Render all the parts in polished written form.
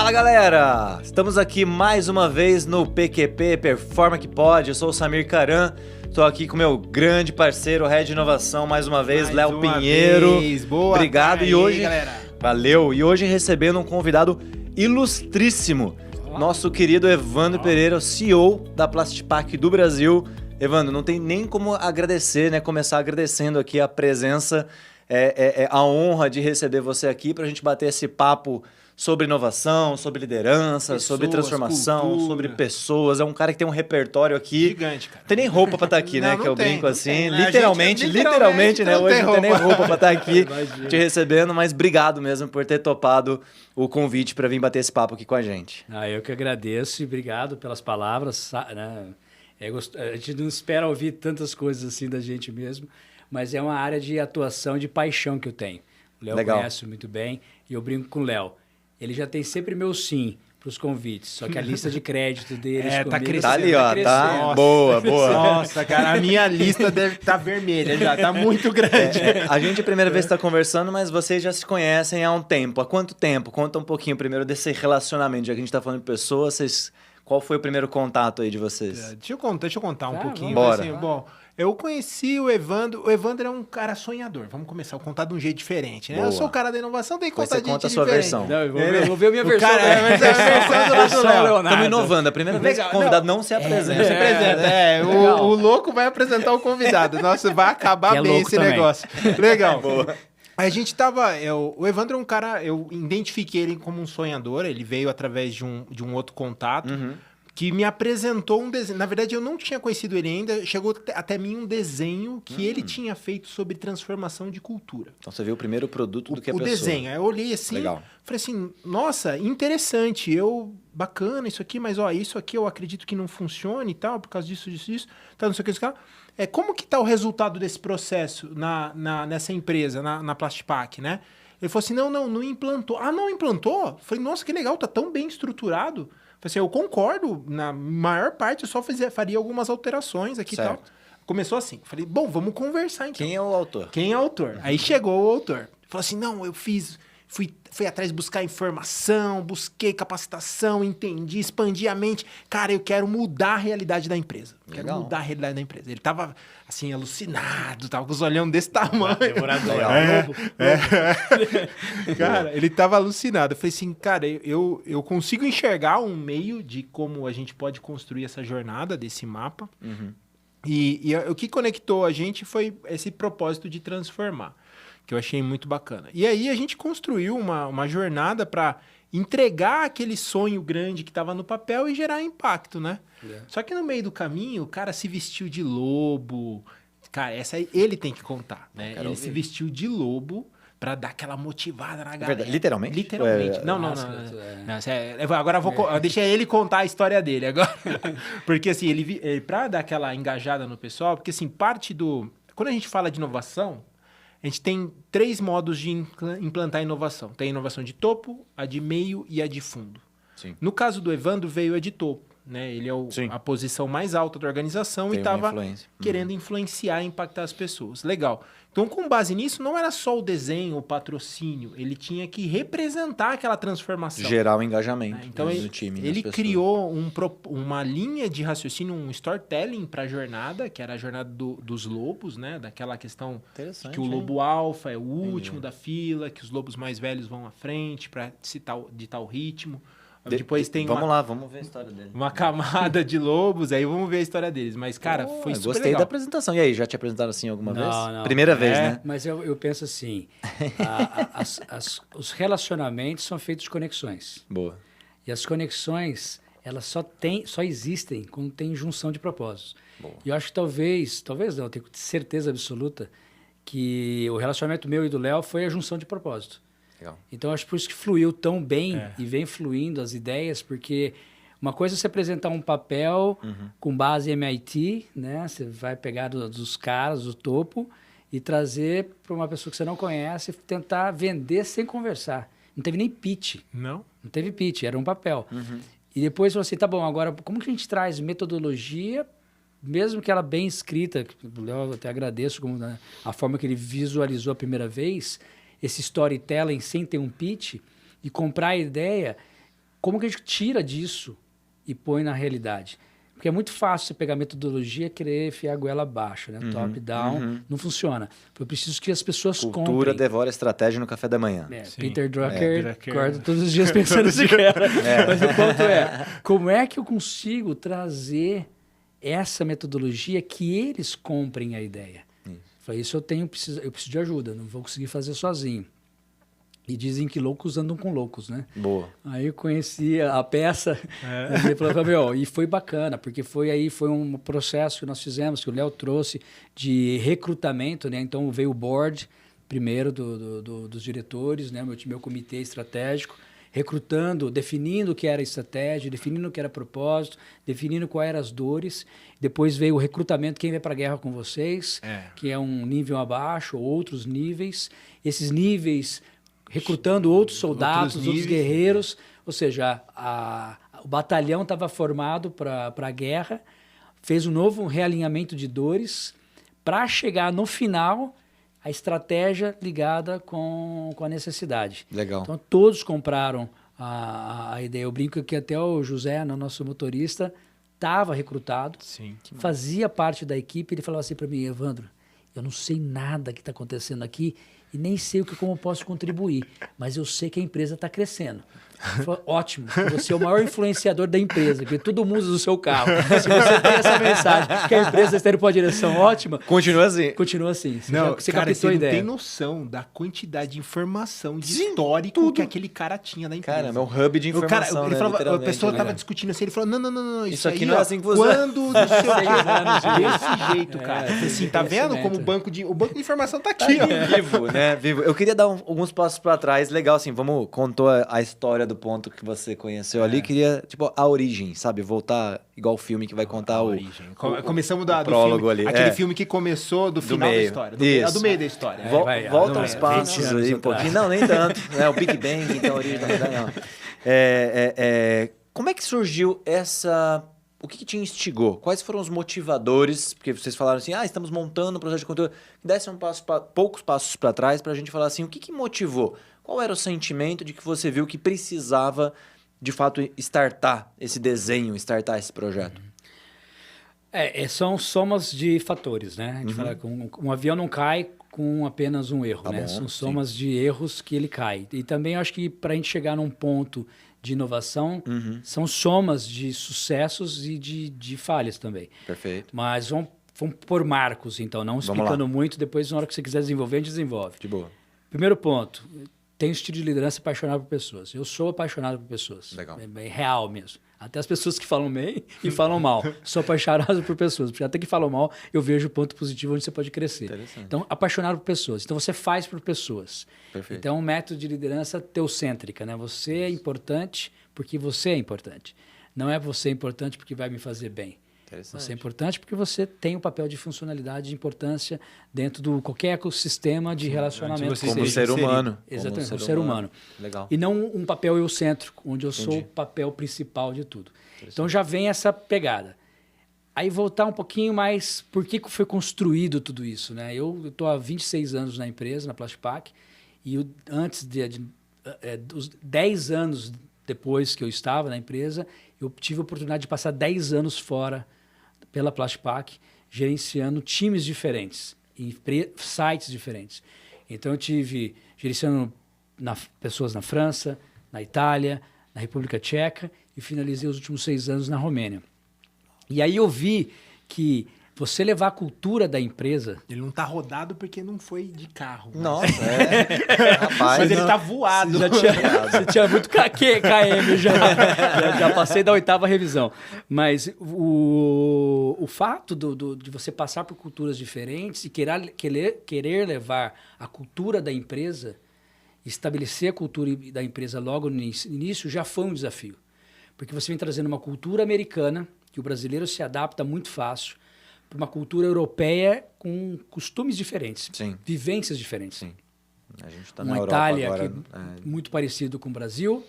Fala galera, estamos aqui mais uma vez no PQP Performa que Pode. Eu sou o Samir Caran, estou aqui com meu grande parceiro, Head de Inovação, mais uma vez, Léo Pinheiro. Boa, obrigado. aí, E hoje, galera. Valeu. E hoje recebendo um convidado ilustríssimo, nosso querido Evandro Pereira, o CEO da Plastipac do Brasil. Evandro, não tem nem como agradecer, né? Começar agradecendo aqui a presença, a honra de receber você aqui para a gente bater esse papo sobre inovação, sobre liderança, pessoas, sobre transformação, cultura. sobre pessoas. É um cara que tem um repertório aqui. Gigante, cara. Não tem nem roupa pra estar aqui, né? Não, que eu tem, brinco não assim. tem, né? Literalmente, né? não Hoje tem não tem nem roupa pra estar aqui Imagina. te recebendo, mas obrigado mesmo por ter topado o convite para vir bater esse papo aqui com a gente. Eu que agradeço e obrigado pelas palavras. Né? A gente não espera ouvir tantas coisas assim da gente mesmo, mas é uma área de atuação, de paixão que eu tenho. O Léo Legal. conhece muito bem e eu brinco com o Léo. Ele já tem sempre meu sim para os convites, só que a lista de crédito dele tá crescendo, Tá ali, ó, crescendo. tá? Nossa. Boa, boa. Nossa, cara, a minha lista deve estar vermelha já, tá muito grande. A gente é a primeira vez está conversando, mas vocês já se conhecem há um tempo. Há quanto tempo? Conta um pouquinho primeiro desse relacionamento. Já que a gente está falando de pessoas, qual foi o primeiro contato aí de vocês? Deixa eu contar um Tá, pouquinho. bora. Assim, bom, eu conheci o Evandro. O Evandro é um cara sonhador. Vamos começar a contar de um jeito diferente, né? Boa. Eu sou o cara da inovação, tem que Depois contar você de conta a jeito sua diferente. versão. Não, eu vou ver a minha versão. cara é a versão do nosso Léo. Estamos inovando. A primeira vez que o Legal, convidado não se apresenta. Não se apresenta, Legal. o louco vai apresentar o convidado. Nossa, vai acabar Que é bem louco esse também. negócio. Legal. A gente tava. O Evandro é um cara. Eu identifiquei ele como um sonhador. Ele veio através de um outro contato. Que me apresentou um desenho. Na verdade, eu não tinha conhecido ele ainda. Chegou até mim um desenho que ele tinha feito sobre transformação de cultura. Então você viu o primeiro produto do que a O pessoa. desenho. Aí eu olhei assim, Legal. falei assim, nossa, interessante, bacana isso aqui, mas ó, isso aqui eu acredito que não funcione e tal, por causa disso, tá, não sei o que, isso aqui. Como que tá o resultado desse processo nessa empresa, na Plastipac, né? Ele falou assim, não implantou. Ah, não implantou? Falei, nossa, que legal, tá tão bem estruturado. Falei assim, eu concordo, na maior parte eu só faria algumas alterações aqui e tal. Certo. Começou assim, falei, bom, vamos conversar então. Quem é o autor? Quem é o autor? Aí chegou o autor. Falou assim, não, eu fui atrás de buscar informação, busquei capacitação, entendi, expandi a mente. Cara, eu quero mudar a realidade da empresa. Quero Legal. mudar a realidade da empresa. Ele tava, assim, alucinado, tava com os olhão desse tamanho. Devorador. Legal. Cara, ele tava alucinado. Eu falei assim, cara, eu consigo enxergar um meio de como a gente pode construir essa jornada desse mapa. E o que conectou a gente foi esse propósito de transformar, que eu achei muito bacana. E aí a gente construiu uma jornada para entregar aquele sonho grande que estava no papel e gerar impacto, né? Só que no meio do caminho, o cara se vestiu de lobo. Cara, essa aí ele tem que contar, né? quero Ele ouvir. se vestiu de lobo para dar aquela motivada na galera. verdade, literalmente? Literalmente. Ou Não. Nossa, Agora deixa ele contar a história dele agora. Porque assim, ele para dar aquela engajada no pessoal, porque assim, quando a gente fala de inovação, a gente tem 3 modos de implantar inovação. Tem a inovação de topo, a de meio e a de fundo. Sim. No caso do Evandro, veio a de topo. Né? Ele é Sim. a posição mais alta da organização Tem e uma estava influência. querendo influenciar e impactar as pessoas. Legal. Então, com base nisso, não era só o desenho, o patrocínio. Ele tinha que representar aquela transformação. Gerar o engajamento Então, do time. ele das pessoas. criou uma linha de raciocínio, um storytelling para a jornada, que era a jornada dos lobos, né? Daquela questão Interessante, que o hein? lobo alfa é o último da fila, que os lobos mais velhos vão à frente para ditar o ritmo. Depois tem Vamos lá, vamos ver a história dele. uma camada de lobos, aí vamos ver a história deles. Mas, cara, Pô, foi eu super gostei legal. da apresentação. E aí, já te apresentaram assim alguma vez? Não. Primeira vez, né? Mas eu penso assim, os relacionamentos são feitos de conexões. Boa. E as conexões, elas só existem quando tem junção de propósitos. Boa. E eu acho que talvez não, eu tenho certeza absoluta que o relacionamento meu e do Léo foi a junção de propósito. Legal. Então, acho por isso que fluiu tão bem e vem fluindo as ideias, porque uma coisa é você apresentar um papel com base em MIT, né? Você vai pegar dos caras, do topo, e trazer para uma pessoa que você não conhece e tentar vender sem conversar. Não teve nem pitch. Não? Não teve pitch, era um papel. E depois falou assim, tá bom, agora como que a gente traz metodologia, mesmo que ela bem escrita, que o Léo, eu até agradeço como, né, a forma que ele visualizou a primeira vez, esse storytelling sem ter um pitch, e comprar a ideia como que a gente tira disso e põe na realidade? Porque é muito fácil você pegar a metodologia e querer enfiar a goela abaixo, né? Top-down, não funciona. Eu preciso que as pessoas comprem. Cultura devora estratégia no café da manhã. Peter Drucker acorda todos os dias pensando nesse cara. Mas o ponto é, como é que eu consigo trazer essa metodologia que eles comprem a ideia? Falei, isso eu preciso de ajuda, não vou conseguir fazer sozinho. E dizem que loucos andam com loucos, né? Boa. Aí eu conheci a peça e foi bacana, porque foi um processo que nós fizemos, que o Léo trouxe de recrutamento, né? Então veio o board primeiro dos diretores, né? Meu comitê estratégico, recrutando, definindo o que era estratégia, definindo o que era propósito, definindo quais eram as dores. Depois veio o recrutamento, quem vai para a guerra com vocês, que é um nível abaixo, outros níveis. Esses níveis recrutando outros soldados, outros guerreiros, ou seja, o batalhão estava formado para a guerra, fez um novo realinhamento de dores para chegar no final a estratégia ligada com a necessidade. Legal. Então todos compraram a ideia. Eu brinco que até o José, nosso motorista, estava recrutado, fazia parte da equipe. Ele falava assim para mim, Evandro, eu não sei nada que está acontecendo aqui e nem sei como eu posso contribuir, mas eu sei que a empresa está crescendo. Falei, ótimo, você é o maior influenciador da empresa, porque todo mundo usa o seu carro. Se você tem essa mensagem que a empresa está indo para uma direção ótima, continua assim. Continua assim. Você captou a ideia. Você não tem noção da quantidade de informação, de histórico que aquele cara tinha na empresa. Cara, é um hub de informação, ele falava, a pessoa estava discutindo assim, ele falou, não, isso aqui não é assim que você... Quando, não sei o que, desse jeito, cara. Assim, tá vendo como o banco de informação tá aqui, ó. Vivo, né? Vivo. Eu queria dar alguns passos para trás. Legal, assim, contou a história do ponto que você conheceu ali. Queria, a origem, sabe? Voltar igual o filme que vai contar o começamos do prólogo filme, ali. Aquele filme que começou do final da história. Do meio da história. Volta uns passos aí um pouquinho. Não, nem tanto. O Big Bang, então a origem da não. Como é que surgiu essa... O que te instigou? Quais foram os motivadores? Porque vocês falaram assim, estamos montando um projeto de conteúdo. Desse poucos passos para trás para a gente falar assim, o que motivou? Qual era o sentimento de que você viu que precisava, de fato, startar esse desenho, startar esse projeto? São somas de fatores, né? A gente fala que um avião não cai com apenas um erro, né? São somas de erros que ele cai. E também acho que para a gente chegar num ponto de inovação, são somas de sucessos e de falhas também. Perfeito. Mas vamos por marcos, então, não explicando muito, depois na hora que você quiser desenvolver, a gente desenvolve. De boa. Primeiro ponto, tenho estilo de liderança apaixonado por pessoas. Eu sou apaixonado por pessoas. Legal. É real mesmo. Até as pessoas que falam bem e falam mal. Sou apaixonado por pessoas. Porque até que falam mal, eu vejo o ponto positivo onde você pode crescer. Então, apaixonado por pessoas. Então, você faz por pessoas. Perfeito. Então, é um método de liderança teocêntrica, né? Você é importante porque você é importante. Não é você importante porque vai me fazer bem. Você é importante porque você tem um papel de funcionalidade, de importância dentro de qualquer ecossistema de relacionamento. Como ser humano. Exatamente, como ser humano. Legal. E não um papel eurocêntrico, onde eu sou o papel principal de tudo. Então já vem essa pegada. Aí voltar um pouquinho mais, por que foi construído tudo isso? Né? Eu estou há 26 anos na empresa, na Plastipac, e antes dos 10 anos depois que eu estava na empresa, eu tive a oportunidade de passar 10 anos fora pela Plastipac, gerenciando times diferentes, em sites diferentes. Então, eu tive gerenciando pessoas na França, na Itália, na República Tcheca, e finalizei os últimos 6 anos na Romênia. E aí eu vi que você levar a cultura da empresa... Ele não está rodado porque não foi de carro. Nossa, rapaz. Mas ele está voado. Você tinha muito KM já passei da 8ª revisão. Mas o fato de você passar por culturas diferentes e querer levar a cultura da empresa, estabelecer a cultura da empresa logo no início, já foi um desafio. Porque você vem trazendo uma cultura americana, que o brasileiro se adapta muito fácil, para uma cultura europeia com costumes diferentes, vivências diferentes. Sim. A gente tá uma na Itália Europa agora, que muito parecido com o Brasil,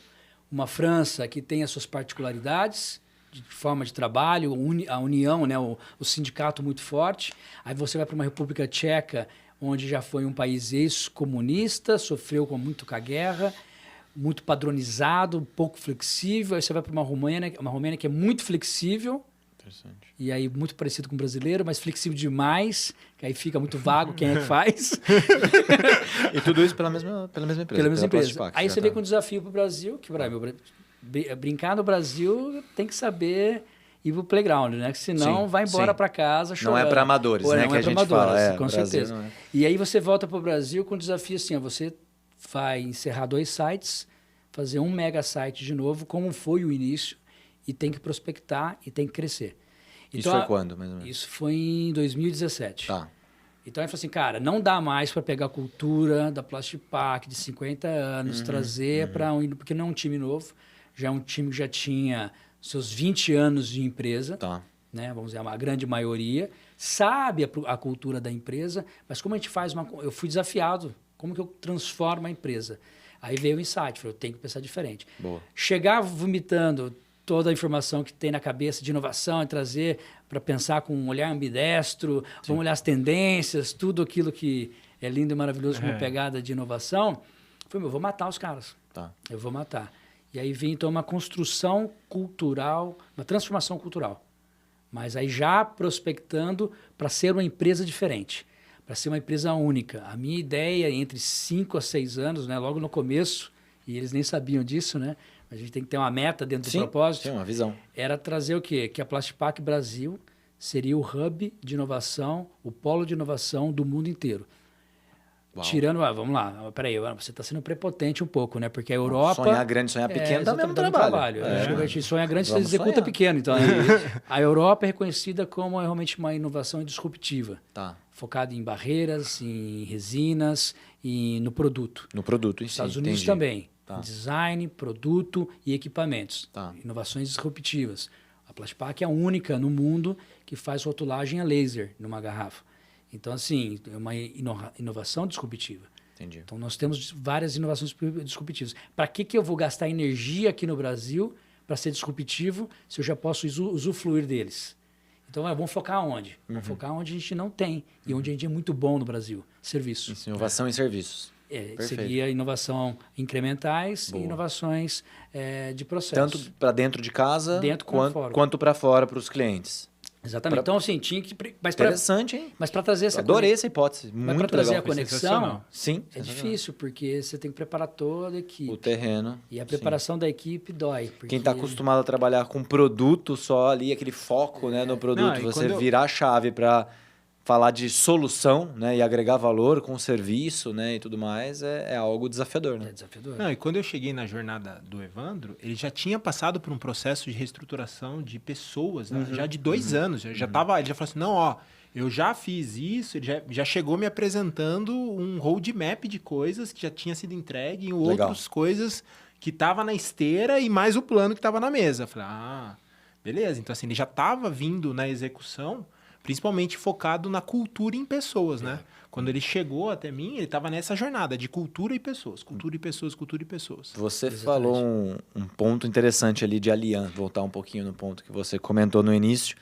uma França que tem as suas particularidades de forma de trabalho, a união, né, o sindicato muito forte. Aí você vai para uma República Tcheca, onde já foi um país ex-comunista, sofreu muito com a guerra, muito padronizado, pouco flexível. Aí você vai para uma Romênia que é muito flexível. Interessante. E aí muito parecido com o brasileiro, mas flexível demais, que aí fica muito vago quem é que faz. E tudo isso pela mesma empresa. Pela mesma empresa. Plastic Pack, Aí já você tá. vem com um desafio para o Brasil, que brincar no Brasil tem que saber ir pro playground, né? Que senão Sim, vai embora sim. para casa chorando. Não é para amadores, Ou né? não Que é a pra gente fala. amadores, com Brasil certeza. não é. E aí você volta para o Brasil com o desafio assim, ó, você vai encerrar 2 sites, fazer um mega site de novo, como foi o início, e tem que prospectar e tem que crescer. Isso foi quando, mais ou menos? Isso foi em 2017. Tá. Então ele falou assim, cara, não dá mais para pegar a cultura da Plastic Pack de 50 anos, trazer para porque não é um time novo, já é um time que já tinha seus 20 anos de empresa, Tá. né? Vamos dizer, a grande maioria, sabe a cultura da empresa, mas como a gente faz eu fui desafiado, como que eu transformo a empresa? Aí veio o insight, falei, eu tenho que pensar diferente. Boa. Chegar vomitando toda a informação que tem na cabeça de inovação e trazer para pensar com um olhar ambidestro, vamos olhar as tendências, tudo aquilo que é lindo e maravilhoso como pegada de inovação. Falei, eu vou matar os caras. Tá. Eu vou matar. E aí vem, então, uma construção cultural, uma transformação cultural. Mas aí já prospectando para ser uma empresa diferente, para ser uma empresa única. A minha ideia, entre 5 a 6 anos, né, logo no começo, e eles nem sabiam disso, né? A gente tem que ter uma meta dentro do propósito. Sim, uma visão. Era trazer o quê? Que a Plastic Pack Brasil seria o hub de inovação, o polo de inovação do mundo inteiro. Uau. Tirando, vamos lá, peraí, você está sendo prepotente um pouco, né? Porque a Europa... Sonhar grande, sonhar pequeno dá mesmo trabalho. Acho que a gente sonha grande, você Vamos executa sonhar. pequeno. Então, a Europa é reconhecida como realmente uma inovação disruptiva, Tá. focada em barreiras, em resinas e no produto. No produto em si. Estados Unidos entendi. também. Tá. Design, produto e equipamentos. Tá. Inovações disruptivas. A Plastic Pack é a única no mundo que faz rotulagem a laser numa garrafa. Então, assim, é uma inovação disruptiva. Entendi. Então, nós temos várias inovações disruptivas. Para que eu vou gastar energia aqui no Brasil para ser disruptivo se eu já posso usufruir deles? Então, vamos focar onde? Vamos focar onde a gente não tem e onde a gente é muito bom no Brasil. Serviço. Isso, inovação em serviços. Perfeito. Seria inovação incrementais Boa. e inovações de processo. Tanto para dentro de casa Dentro fora. quanto para fora para os clientes. Exatamente. Então, assim, tinha que... Interessante, hein? Mas para trazer essa... Adorei essa hipótese. Mas para Muito trazer legal. a conexão, Sensacional. Sim. é difícil, porque você tem que preparar toda a equipe. O terreno. E a preparação da equipe dói. Porque... Quem está acostumado a trabalhar com produto só ali, aquele foco no produto, Não, e você quando eu- virar a chave para falar de solução, né, e agregar valor com serviço, né, e tudo mais, é algo desafiador, É né? desafiador. Não, e quando eu cheguei na jornada do Evandro, ele já tinha passado por um processo de reestruturação de pessoas, né? Já de 2 anos. Ele já falou assim, não, ó, eu já fiz isso, ele já chegou me apresentando um roadmap de coisas que já tinha sido entregue e Legal. outras coisas que tava na esteira e mais o plano que tava na mesa. Eu falei, beleza. Então, assim, ele já estava vindo na execução, principalmente focado na cultura em pessoas, né? Quando ele chegou até mim, ele estava nessa jornada de cultura e pessoas. Cultura e pessoas, cultura e pessoas. Você Exatamente. falou um ponto interessante ali de aliança, voltar um pouquinho no ponto que você comentou no início.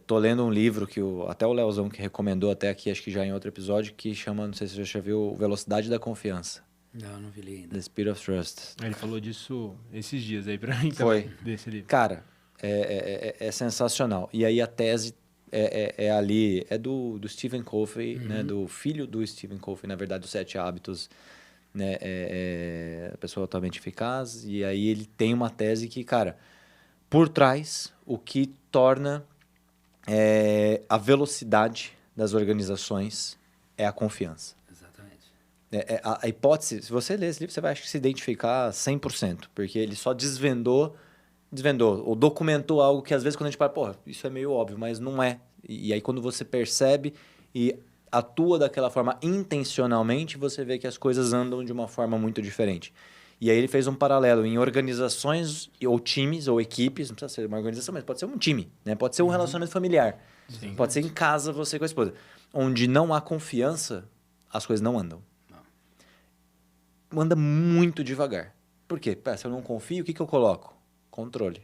Tô lendo um livro que até o Leozão que recomendou até aqui, acho que já em outro episódio, que chama, não sei se você já viu, Velocidade da Confiança. Não vi ainda. The Speed of Trust. Ele falou disso esses dias aí pra mim Foi. também, desse livro. Cara, é sensacional. E aí a tese é ali, é do Stephen Covey, né? Do filho do Stephen Covey, na verdade, os 7 hábitos, né? A pessoa altamente eficaz. E aí ele tem uma tese que, cara, por trás, o que torna a velocidade das organizações é a confiança. Exatamente. A hipótese, se você ler esse livro, você vai acho que se identificar 100%, porque ele só desvendou ou documentou algo que às vezes quando a gente fala, porra, isso é meio óbvio, mas não é. E aí quando você percebe e atua daquela forma intencionalmente, você vê que as coisas andam de uma forma muito diferente. E aí ele fez um paralelo em organizações ou times ou equipes, não precisa ser uma organização, mas pode ser um time, né? Pode ser um relacionamento familiar, pode ser em casa você com a esposa. Onde não há confiança, as coisas não andam. Anda muito devagar. Por quê? Se eu não confio, o que eu coloco? Controle.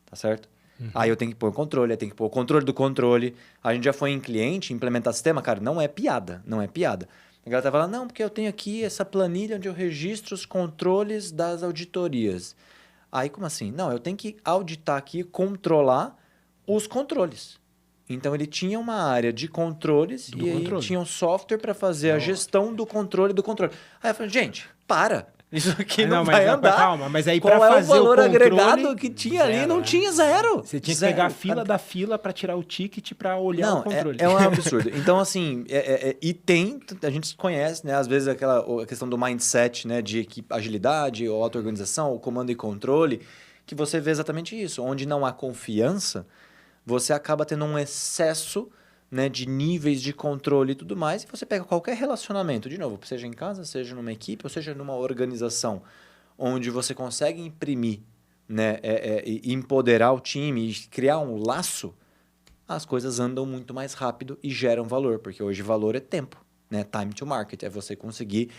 Tá certo? Aí eu tenho que pôr o controle, aí tem que pôr o controle do controle. A gente já foi em cliente, implementar sistema, cara, não é piada, não é piada. A galera tava lá, não, porque eu tenho aqui essa planilha onde eu registro os controles das auditorias. Aí, como assim? Não, eu tenho que auditar aqui, controlar os controles. Então, ele tinha uma área de controles e aí tinha um software para fazer a gestão do controle do controle. Aí eu falei, gente, para! Isso aqui não vai andar. Calma, mas aí qual pra é fazer o valor o controle, agregado que tinha ali? Não tinha zero. Você tinha que Zero. pegar a fila da fila para tirar o ticket para olhar o controle. É um absurdo. Então, assim, e tem, a gente conhece, né? Às vezes a questão do mindset, né? De agilidade, ou auto-organização, ou comando e controle, que você vê exatamente isso. Onde não há confiança, você acaba tendo um excesso, né, de níveis de controle e tudo mais, e você pega qualquer relacionamento, de novo, seja em casa, seja numa equipe, ou seja numa organização, onde você consegue imprimir, né, e empoderar o time e criar um laço, as coisas andam muito mais rápido e geram valor, porque hoje valor é tempo, né? Time to market, é você conseguir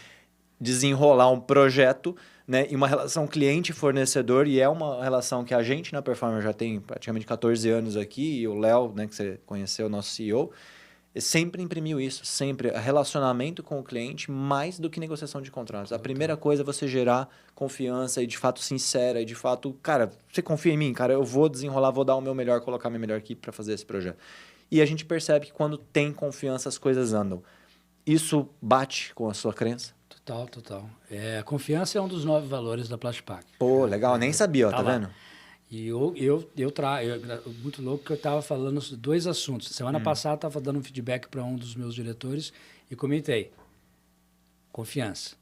desenrolar um projeto, né, e uma relação cliente-fornecedor, e é uma relação que a gente na Performer já tem praticamente 14 anos aqui, e o Léo, né, que você conheceu, nosso CEO, sempre imprimiu isso, sempre relacionamento com o cliente mais do que negociação de contratos. A primeira coisa é você gerar confiança e de fato sincera, e de fato, cara, você confia em mim, cara, eu vou desenrolar, vou dar o meu melhor, colocar a minha melhor equipe para fazer esse projeto. E a gente percebe que quando tem confiança as coisas andam. Isso bate com a sua crença? Total. A confiança é um dos 9 valores da Plastipac. Pô, legal, nem sabia, ó, tá vendo? E muito louco que eu estava falando 2 assuntos. Semana passada eu estava dando um feedback para um dos meus diretores e comentei. Confiança.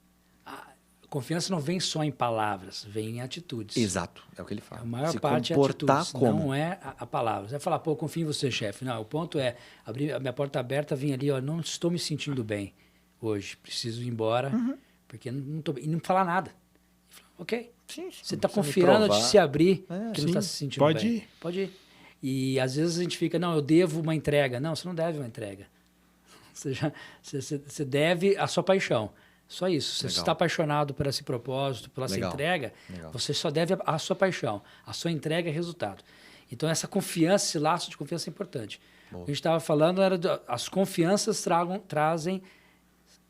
Confiança não vem só em palavras, vem em atitudes. Exato, é o que ele fala. A maior Se parte é comportar atitudes, como? não é a palavra. Você vai falar, pô, eu confio em você, chefe. Não, o ponto é abrir a minha porta aberta, vim ali, ó, não estou me sentindo bem hoje, preciso ir embora, porque não tô bem. E não falar nada. Ok, Sim, você está confiando de se abrir, que não está se sentindo pode bem. Ir. Pode ir. E às vezes a gente fica, não, eu devo uma entrega. Não, você não deve uma entrega. Você deve a sua paixão. Só isso. Se você está apaixonado por esse propósito, pela essa entrega, você só deve a sua paixão. A sua entrega é resultado. Então, essa confiança, esse laço de confiança é importante. O que a gente estava falando era as confianças trazem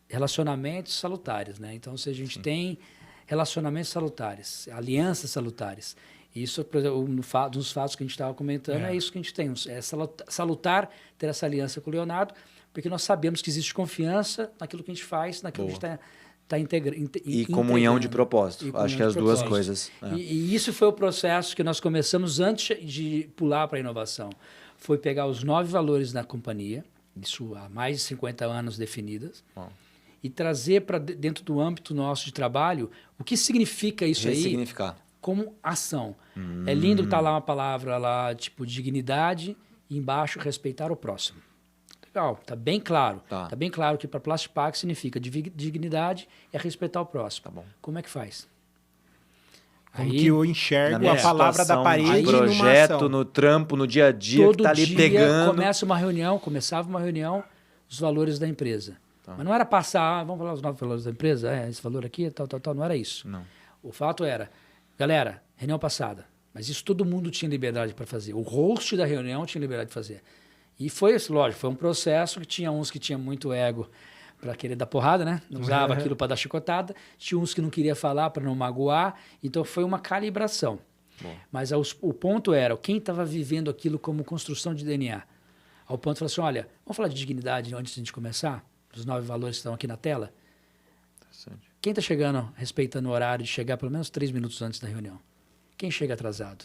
relacionamentos salutares, né? Então, se a gente tem relacionamentos salutares, alianças salutares, isso, por exemplo, nos fatos que a gente estava comentando, é isso que a gente tem. É salutar ter essa aliança com o Leonardo, porque nós sabemos que existe confiança naquilo que a gente faz, naquilo que a gente está integrando. E comunhão de propósito. Acho que as duas coisas. E isso foi o processo que nós começamos antes de pular para a inovação. Foi pegar os 9 valores da companhia, isso há mais de 50 anos definidas, e trazer para dentro do âmbito nosso de trabalho o que significa isso aí como ação. É lindo estar lá uma palavra lá, tipo dignidade, e embaixo respeitar o próximo. Legal, tá bem claro. Tá bem claro que para Plastipac significa dignidade é respeitar o próximo. Tá bom. Como é que faz? Como que eu enxergo a palavra da parede no projeto, no trampo, no dia a dia, todo que tá ali dia pegando. Começava uma reunião, os valores da empresa. Mas não era passar, vamos falar os 9 valores da empresa, esse valor aqui, tal, não era isso. Não. O fato era, galera, reunião passada, mas isso todo mundo tinha liberdade para fazer. O host da reunião tinha liberdade de fazer. E foi isso, lógico, foi um processo que tinha uns que tinham muito ego para querer dar porrada, né? Não usava aquilo para dar chicotada. Tinha uns que não queria falar para não magoar. Então, foi uma calibração. Mas o ponto era, quem estava vivendo aquilo como construção de DNA? Ao ponto de falar assim, olha, vamos falar de dignidade antes de a gente começar? Os 9 valores que estão aqui na tela? Quem está chegando, respeitando o horário de chegar pelo menos 3 minutos antes da reunião? Quem chega atrasado?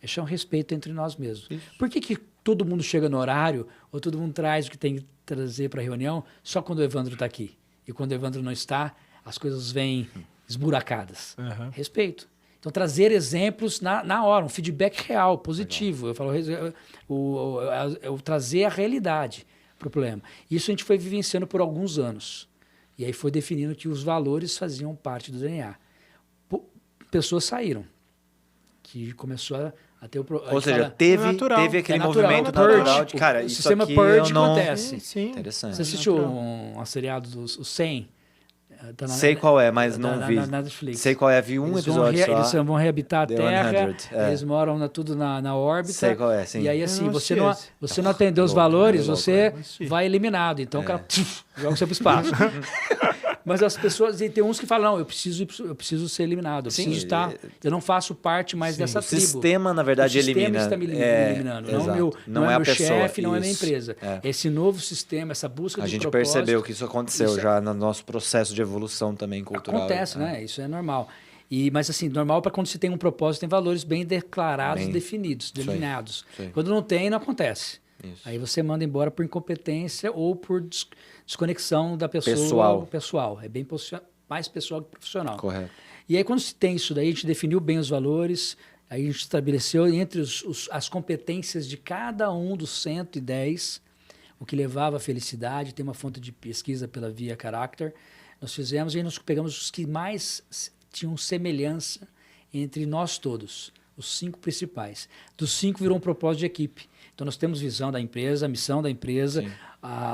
Esse é um respeito entre nós mesmos. Isso. Por que todo mundo chega no horário ou todo mundo traz o que tem que trazer para a reunião só quando o Evandro está aqui? E quando o Evandro não está, as coisas vêm esburacadas. Respeito. Então, trazer exemplos na hora, um feedback real, positivo. Legal. Eu falo, trazer a realidade para o problema. Isso a gente foi vivenciando por alguns anos. E aí foi definindo que os valores faziam parte do DNA. Pessoas saíram. Que começou a ter o... Ou seja, teve aquele movimento natural de, cara, o isso sistema aqui Purge não... acontece. Sim. Interessante. Você assistiu um seriado do 100? Sei qual é, mas não vi. Na Netflix. Sei qual é, vi um episódio só. Eles vão reabitar a The Terra, 100, é. eles moram tudo na órbita. Sei qual é, sim. E aí, assim, Eu não você assisti não atendeu os valores, louco, você assisti. vai eliminado. Então, o cara joga você pro espaço. Mas as pessoas, e tem uns que falam, não, eu preciso ser eliminado, eu não faço parte mais dessa O tribo. sistema, na verdade, elimina. O sistema está me eliminando, não é meu chefe, não é minha empresa. Esse novo sistema, essa busca de propósito... A gente percebeu que isso aconteceu já no nosso processo de evolução também cultural. Acontece, né? Isso é normal. Mas assim, normal para quando você tem um propósito, tem valores bem declarados, definidos, delineados. Isso aí. Quando não tem, não acontece. Isso. Aí você manda embora por incompetência ou por desconexão da pessoa. Pessoal. É bem mais pessoal que profissional. Correto. E aí, quando se tem isso daí, a gente definiu bem os valores, aí a gente estabeleceu entre as competências de cada um dos 110, o que levava à felicidade, tem uma fonte de pesquisa pela Via Character. Nós fizemos e aí nós pegamos os que mais tinham semelhança entre nós todos, os 5 principais. Dos 5 virou um propósito de equipe. Então, nós temos visão da empresa, a missão da empresa,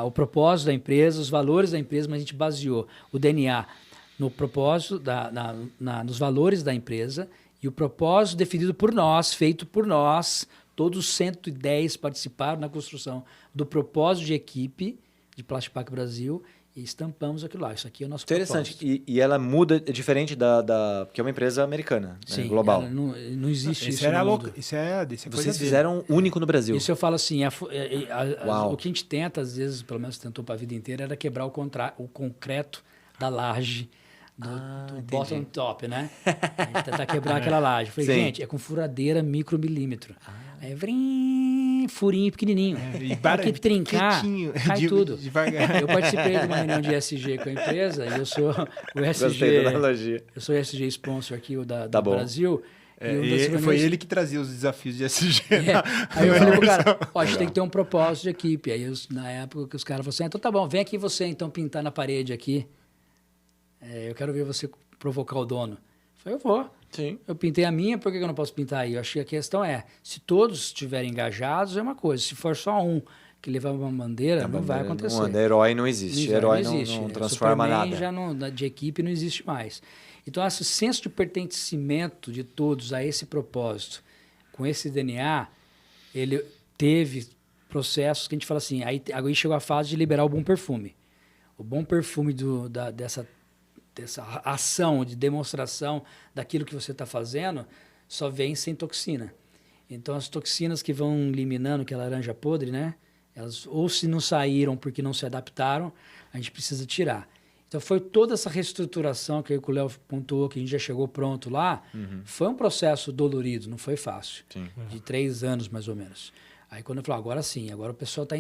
o propósito da empresa, os valores da empresa, mas a gente baseou o DNA no propósito, nos valores da empresa e o propósito definido por nós, feito por nós. Todos os 110 participaram na construção do propósito de equipe de Plastic Pack Brasil e estampamos aquilo lá. Isso aqui é o nosso Interessante. propósito. E ela muda, é diferente porque é uma empresa americana, Sim, né? Global. Não existe isso era no mundo. Isso é Vocês fizeram único no Brasil. Isso eu falo assim, o que a gente tenta, às vezes, pelo menos tentou para a vida inteira, era quebrar o concreto da laje, do bottom top, né? A gente tentar quebrar aquela laje. Falei, gente, é com furadeira micromilímetro. Aí, furinho pequenininho. Para que trincar, cai tudo. Eu participei de uma reunião de ESG com a empresa e eu sou o ESG. Gostei da analogia. Eu sou o ESG sponsor aqui do Brasil. Foi ele que trazia os desafios de ESG. Aí eu falei pro cara, a gente tem que ter um propósito de equipe. Aí na época que os caras falaram assim, então tá bom, vem aqui você então pintar na parede aqui. Eu quero ver você provocar o dono. Eu falei, eu vou. Sim. Eu pintei a minha, por que eu não posso pintar aí? Eu achei que a questão se todos estiverem engajados, é uma coisa. Se for só um que levar uma bandeira, não vai acontecer. Herói não existe. Herói não transforma nada. Já de equipe não existe mais. Então, esse senso de pertencimento de todos a esse propósito, com esse DNA, ele teve processos que a gente fala assim, aí chegou a fase de liberar o bom perfume. O bom perfume dessa ação de demonstração daquilo que você está fazendo só vem sem toxina. Então, as toxinas que vão eliminando, que é a laranja podre, né? Elas ou se não saíram porque não se adaptaram, a gente precisa tirar. Então, foi toda essa reestruturação que o Léo pontuou, que a gente já chegou pronto lá, foi um processo dolorido, não foi fácil. Sim. De 3 anos, mais ou menos. Aí, quando eu falo, agora sim, agora o pessoal está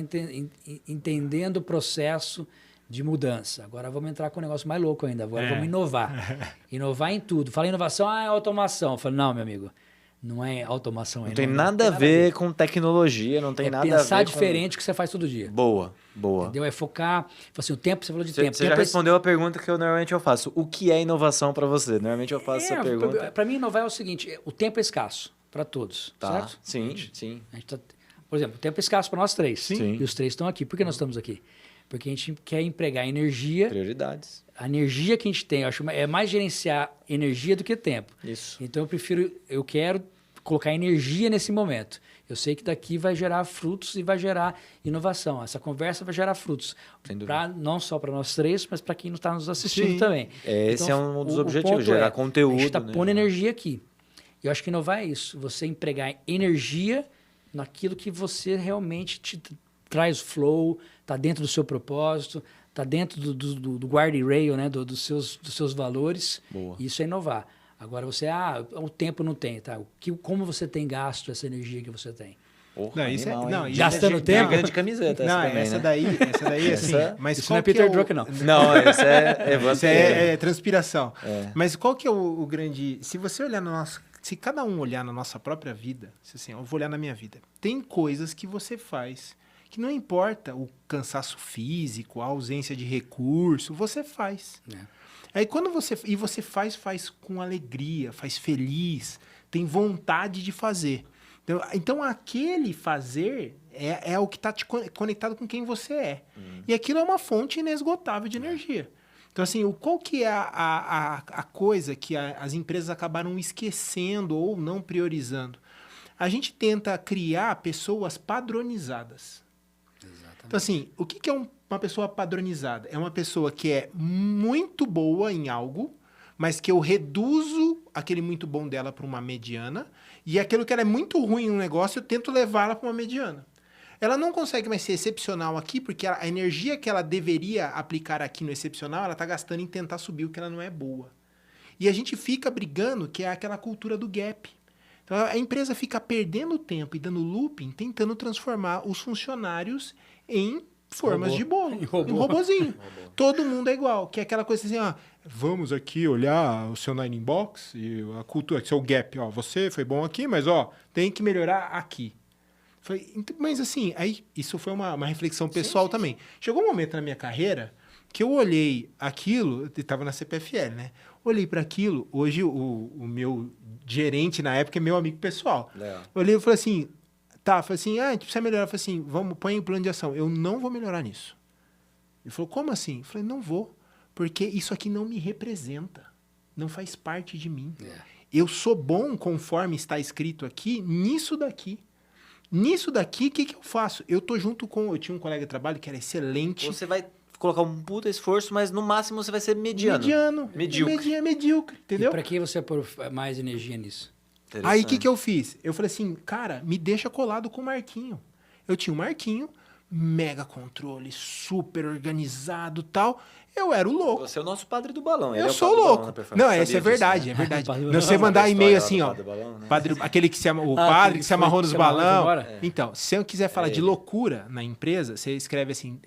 entendendo o processo de mudança. Agora vamos entrar com um negócio mais louco ainda. Agora vamos inovar. Inovar em tudo. Fala emoção, é automação. Eu falo, não, meu amigo, não é automação. Não tem nada a ver com tecnologia, não tem nada a ver com... pensar diferente que você faz todo dia. Boa. Entendeu? É focar... Assim, o tempo, você falou de tempo. Você já respondeu a pergunta que normalmente eu faço. O que é inovação para você? Normalmente eu faço essa pergunta. Para mim, inovar é o seguinte, o tempo é escasso para todos, certo? Sim. A gente por exemplo, o tempo é escasso para nós 3. Sim. E os 3 estão aqui. Por que nós estamos aqui? Porque a gente quer empregar energia. Prioridades. A energia que a gente tem, eu acho, é mais gerenciar energia do que tempo. Isso. Então eu quero colocar energia nesse momento. Eu sei que daqui vai gerar frutos e vai gerar inovação. Essa conversa vai gerar frutos. Não só para nós 3, mas para quem não está nos assistindo também. Esse é um dos objetivos, gerar conteúdo. A gente está pondo energia aqui. Eu acho que inovar é isso. Você empregar energia naquilo que você realmente te traz flow, está dentro do seu propósito, está dentro do guardrail, né? dos seus valores. Boa. Isso é inovar. Agora o tempo não tem, tá? Como você tem gasto essa energia que você tem? Porra, gastando tempo? Grande camiseta essa daí assim. Mas isso não é Peter Drucker, não. Não, isso é transpiração. Mas qual que é o grande... Se você olhar se cada um olhar na nossa própria vida, assim, eu vou olhar na minha vida, tem coisas que você faz que não importa o cansaço físico, a ausência de recurso, você faz. Aí quando você faz com alegria, faz feliz, tem vontade de fazer. Então aquele fazer é o que está te conectado com quem você é. E aquilo é uma fonte inesgotável de energia. Então, assim, qual que é a coisa que as empresas acabaram esquecendo ou não priorizando? A gente tenta criar pessoas padronizadas. Exatamente. Então, assim, o que é uma pessoa padronizada? É uma pessoa que é muito boa em algo, mas que eu reduzo aquele muito bom dela para uma mediana, e aquilo que ela é muito ruim no negócio, eu tento levá-la para uma mediana. Ela não consegue mais ser excepcional aqui, porque a energia que ela deveria aplicar aqui no excepcional, ela está gastando em tentar subir o que ela não é boa. E a gente fica brigando, que é aquela cultura do gap. Então, a empresa fica perdendo tempo e dando looping, tentando transformar os funcionários em formas de bolo, em robozinho. Todo mundo é igual, que é aquela coisa assim, ó, vamos aqui olhar o seu Nine Box e a cultura, seu gap, ó, você foi bom aqui, mas ó, tem que melhorar aqui. Mas assim, aí isso foi uma reflexão pessoal também. Chegou um momento na minha carreira que eu olhei aquilo, eu estava na CPFL, né? Olhei para aquilo, hoje o meu gerente na época é meu amigo pessoal. Legal. Eu olhei e falei assim, falei assim, a gente precisa melhorar. Eu falei assim, vamos, põe em plano de ação. Eu não vou melhorar nisso. Ele falou, como assim? Eu falei, não vou, porque isso aqui não me representa, não faz parte de mim. Eu sou bom, conforme está escrito aqui, nisso daqui. Nisso daqui, o que eu faço? Eu tô junto com... Eu tinha um colega de trabalho que era excelente. Você vai colocar um puta esforço, mas no máximo você vai ser mediano. Medíocre. Medíocre, entendeu? E para que você pôr mais energia nisso? Aí, o que eu fiz? Eu falei assim, cara, me deixa colado com o Marquinho. Eu tinha um Marquinho, mega controle, super organizado e tal. Eu era o louco. Você é o nosso padre do balão. Eu sou louco. Não, essa é verdade, é verdade. Não, você mandar e-mail assim, ó. Aquele que se o padre que se amarrou nos balão. Então, se eu quiser falar de loucura na empresa, você escreve assim,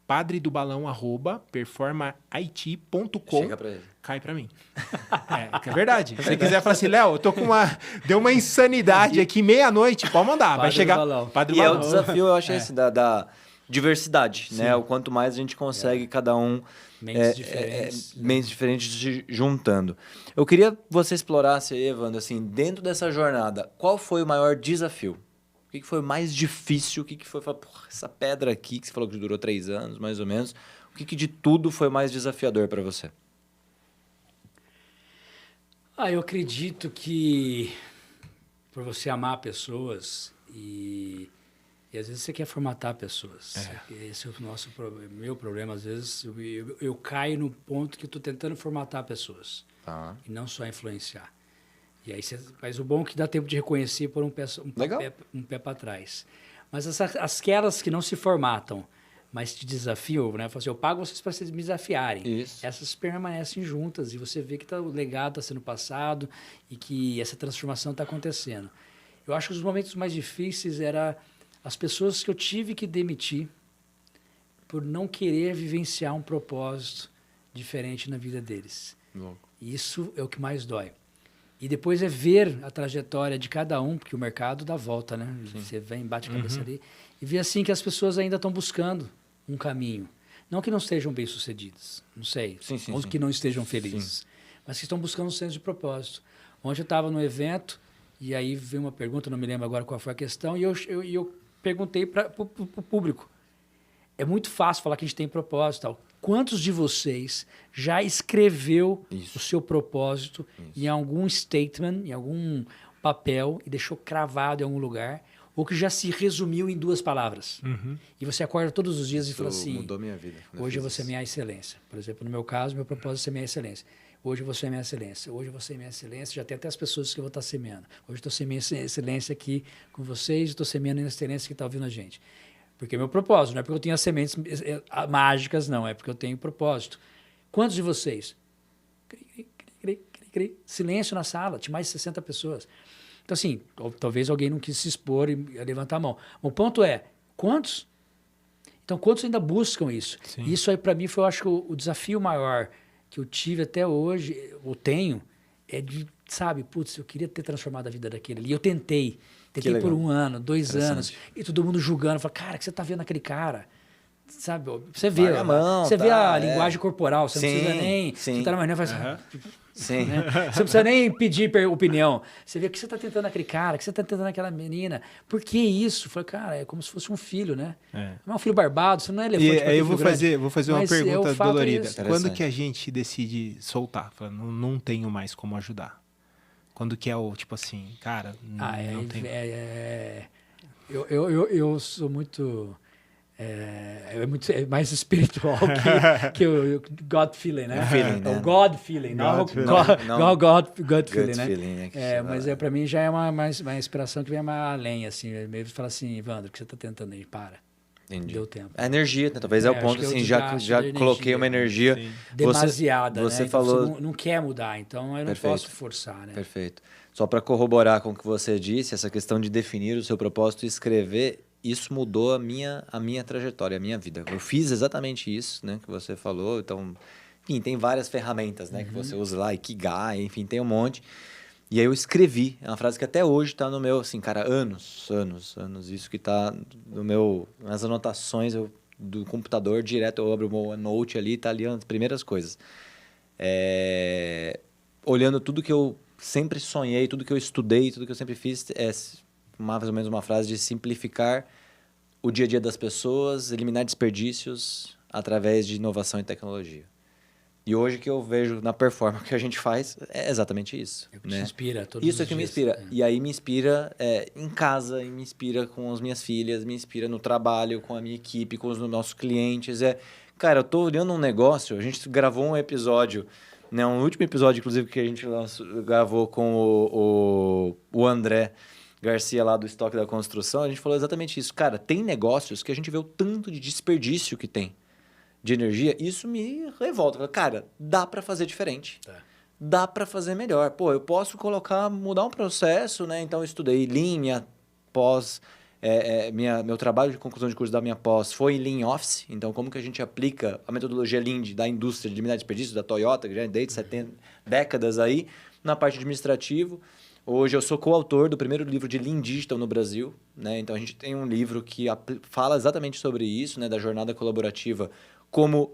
padredobalão@performait.com. Chega pra ele. Cai pra mim. É verdade. Se você quiser falar assim, Léo, eu tô com deu uma insanidade aqui, meia-noite, pode mandar. Vai chegar. Padre do balão. É o desafio, eu acho esse, da diversidade, né? O quanto mais a gente consegue cada um mentes diferentes se juntando. Eu queria que você explorasse, Evandro, assim, dentro dessa jornada, qual foi o maior desafio? O que foi mais difícil? O que foi, essa pedra aqui, que você falou que durou 3 anos, mais ou menos, o que de tudo foi mais desafiador para você? Eu acredito que por você amar pessoas e às vezes você quer formatar pessoas. Esse é o meu problema. Às vezes eu caio no ponto que eu estou tentando formatar pessoas. E não só influenciar. E aí mas o bom é que dá tempo de reconhecer por um pé para trás. Mas aquelas que não se formatam, mas te desafiam, né? Assim, eu pago vocês para vocês me desafiarem. Isso. Essas permanecem juntas e você vê que o legado está sendo passado e que essa transformação está acontecendo. Eu acho que os momentos mais difíceis eram as pessoas que eu tive que demitir por não querer vivenciar um propósito diferente na vida deles. Louco. Isso é o que mais dói. E depois é ver a trajetória de cada um, porque o mercado dá volta, né? Sim. Você vem, bate a cabeça ali, e ver assim que as pessoas ainda estão buscando um caminho. Não que não estejam bem-sucedidas, não sei, ou que não estejam felizes, mas que estão buscando um senso de propósito. Ontem eu estava no evento, e aí veio uma pergunta, não me lembro agora qual foi a questão, e eu perguntei para o público. É muito fácil falar que a gente tem propósito. Tal. Quantos de vocês já escreveu o seu propósito em algum statement, em algum papel, e deixou cravado em algum lugar, ou que já se resumiu em 2 palavras? E você acorda todos os dias e fala assim, mudou minha vida. Hoje eu vou ser minha excelência. Por exemplo, no meu caso, meu propósito é ser minha excelência. Hoje eu vou ser minha excelência. Hoje eu vou ser minha excelência. Já tem até as pessoas que eu vou estar semeando. Hoje eu estou semeando excelência aqui com vocês, estou semeando a excelência que está ouvindo a gente. Porque é meu propósito, não é porque eu tenho as sementes mágicas, não. É porque eu tenho propósito. Quantos de vocês? Silêncio na sala, tinha mais de 60 pessoas. Então, assim, talvez alguém não quis se expor e levantar a mão. O ponto é, quantos? Então, quantos ainda buscam isso? Sim. Isso aí, para mim, foi, eu acho, o desafio maior que eu tive até hoje, eu tenho, é de, sabe, putz, eu queria ter transformado a vida daquele ali. Eu tentei por 1 ano, 2 anos, e todo mundo julgando, falando, cara, o que você tá vendo aquele cara? sabe, você vê, Larga a mão, você vê tá, a linguagem corporal, você não precisa nem... Sim. Você tá na reunião e faz... Sim. Né? Você não precisa nem pedir opinião. Você vê o que você está tentando aquele cara, o que você está tentando aquela menina. Por que isso? Falei, cara, é como se fosse um filho, né? Não é um filho barbado, você não é elefante. E aí eu vou fazer uma pergunta dolorida. É Quando que a gente decide soltar? Fala, não tenho mais como ajudar. Quando que é o, tipo assim, cara, não tem... Eu sou muito... É mais espiritual que o God feeling, né? Feeling, né? O God feeling, não o God feeling, né? Feeling, né, Mas para mim já é uma inspiração que vem mais além, assim. Meio fala assim, Evandro, o que você está tentando aí? Para. Entendi. Deu tempo. A energia, né? Talvez é o ponto, assim, já coloquei uma energia... demasiada, você né? falou... Então, você não quer mudar, então eu não posso forçar, né? Perfeito. Só para corroborar com o que você disse, essa questão de definir o seu propósito e escrever, isso mudou a minha trajetória, a minha vida. Eu fiz exatamente isso, né, que você falou. Então, enfim, tem várias ferramentas, né, que você usa lá, Ikigai, enfim, tem um monte. E aí eu escrevi, é uma frase que até hoje está no meu, assim, cara, anos, isso que está no meu, nas anotações do computador, direto eu abro o meu note ali, tá ali as primeiras coisas. Olhando tudo que eu sempre sonhei, tudo que eu estudei, tudo que eu sempre fiz, mais ou menos uma frase de simplificar o dia a dia das pessoas, eliminar desperdícios através de inovação e tecnologia. E hoje que eu vejo na performance que a gente faz é exatamente isso. É o que né? te inspira todos Isso os é que me dias. inspira. E aí me inspira em casa, e me inspira com as minhas filhas, me inspira no trabalho, com a minha equipe, com os nossos clientes. Cara, eu tô olhando um negócio, a gente gravou um episódio, né, um último episódio, inclusive, que a gente gravou com o André Garcia lá do Estoque da Construção, a gente falou exatamente isso. Cara, tem negócios que a gente vê o tanto de desperdício que tem de energia, isso me revolta. Cara, dá para fazer diferente. Dá para fazer melhor. Pô, eu posso mudar um processo, né? Então, eu estudei Lean, minha pós, meu trabalho de conclusão de curso da minha pós foi em Lean Office. Então, como que a gente aplica a metodologia Lean da indústria de eliminar desperdício da Toyota, que já é desde 70 décadas aí, na parte administrativa. Hoje eu sou coautor do primeiro livro de Lean Digital no Brasil, né? Então a gente tem um livro que fala exatamente sobre isso, né? Da jornada colaborativa, como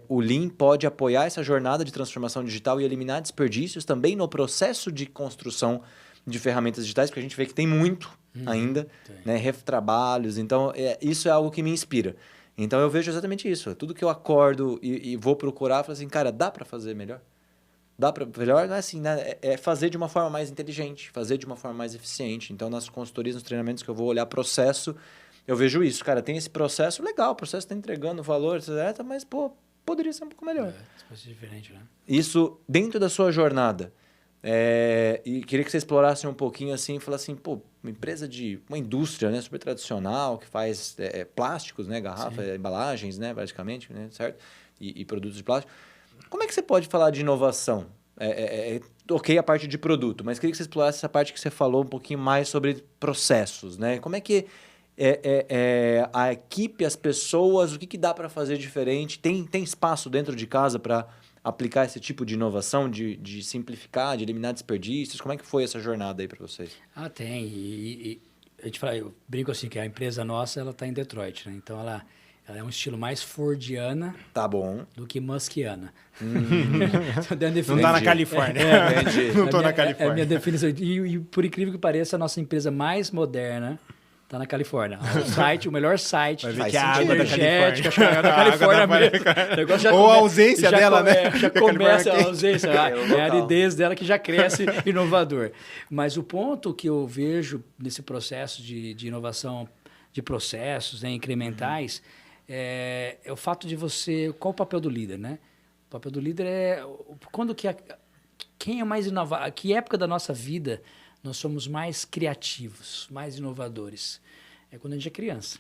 o Lean pode apoiar essa jornada de transformação digital e eliminar desperdícios também no processo de construção de ferramentas digitais, porque a gente vê que tem muito ainda, né? Retrabalhos, então isso é algo que me inspira. Então eu vejo exatamente isso, tudo que eu acordo e vou procurar, eu falo assim, cara, dá para fazer melhor? Dá para melhor, não é assim, né? É fazer de uma forma mais inteligente, fazer de uma forma mais eficiente. Então, nas consultorias, nos treinamentos que eu vou olhar processo, eu vejo isso. Cara, tem esse processo, legal, o processo está entregando valor, etc., mas, pô, poderia ser um pouco melhor. Diferente, né? Isso dentro da sua jornada. E queria que você explorasse um pouquinho assim, e falasse assim, pô, uma indústria, né, super tradicional, que faz plásticos, né, garrafa, embalagens, né, basicamente, né, certo? E produtos de plástico. Como é que você pode falar de inovação? Ok a parte de produto, mas queria que você explorasse essa parte que você falou um pouquinho mais sobre processos, né? Como é que a equipe, as pessoas, o que dá para fazer diferente? Tem espaço dentro de casa para aplicar esse tipo de inovação, de simplificar, de eliminar desperdícios? Como é que foi essa jornada aí para vocês? Tem. E a gente fala, eu brinco assim, que a empresa nossa, ela está em Detroit, né? Então, ela é um estilo mais fordiana do que muskiana. Não está na Califórnia. Não estou na Califórnia. É a minha definição. E por incrível que pareça, a nossa empresa mais moderna está na Califórnia. O melhor site. Vai ver que a água da Califórnia. Ou a ausência dela, né? Já começa a ausência. É a aridez dela que já cresce inovador. Mas o ponto que eu vejo nesse processo de inovação de processos, né, incrementais, é o fato de você... Qual o papel do líder, né? O papel do líder quem é mais inovador? Que época da nossa vida nós somos mais criativos, mais inovadores? É quando a gente é criança.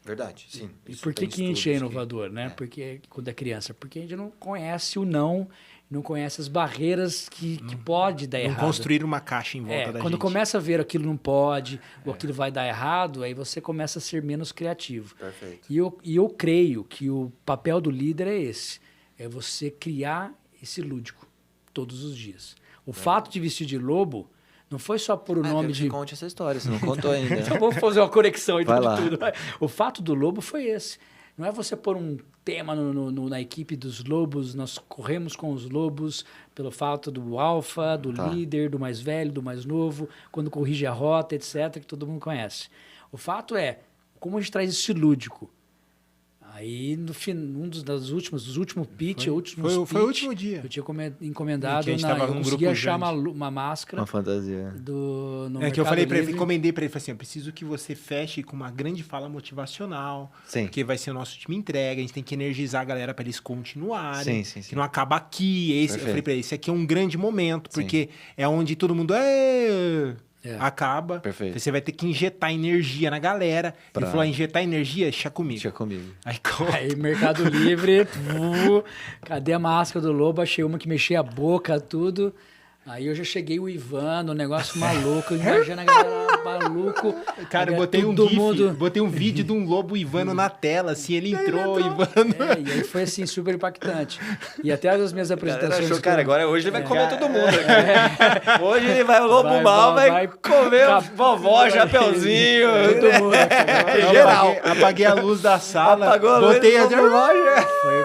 Verdade, sim. E por que a gente é inovador, né? Porque quando é criança? Porque a gente não conhece o não conhece as barreiras que pode dar errado. Não construir uma caixa em volta da gente. Quando começa a ver aquilo não pode, ou aquilo vai dar errado, aí você começa a ser menos criativo. Perfeito. E eu creio que o papel do líder é esse. É você criar esse lúdico todos os dias. O fato de vestir de lobo não foi só por o nome de... Conte essa história, você não contou ainda. Então vamos fazer uma conexão aí de Vai lá. tudo. O fato do lobo foi esse. Não é você pôr um tema na equipe dos lobos, nós corremos com os lobos pelo fato do alfa, do líder, do mais velho, do mais novo, quando corrige a rota, etc., que todo mundo conhece. O fato é, como a gente traz esse lúdico? Aí, no fim, dos últimos pitch, foi o último dia. Eu tinha encomendado, eu consegui achar uma máscara. Uma fantasia. Que eu falei para ele, encomendei para ele, falei assim, eu preciso que você feche com uma grande fala motivacional, porque vai ser o nosso time entrega, a gente tem que energizar a galera para eles continuarem, que não acaba aqui. Eu falei para ele, esse aqui é um grande momento, porque é onde todo mundo acaba. Perfeito. Você vai ter que injetar energia na galera. Ele falou, injetar energia, deixa comigo. Aí Mercado Livre, cadê a máscara do lobo? Achei uma que mexia a boca, tudo. Aí eu já cheguei o Ivano, um negócio maluco, imagina a galera maluco. Cara, eu botei um vídeo de um lobo Ivano na tela, assim, ele entrou, Ivano. E aí foi assim, super impactante. E até as minhas apresentações... Achou, cara, agora hoje ele vai comer todo mundo. Hoje ele vai, o lobo mal vai comer vovó, chapeuzinho. Todo mundo. Geral. Apaguei a luz da sala, apagou a luz, botei a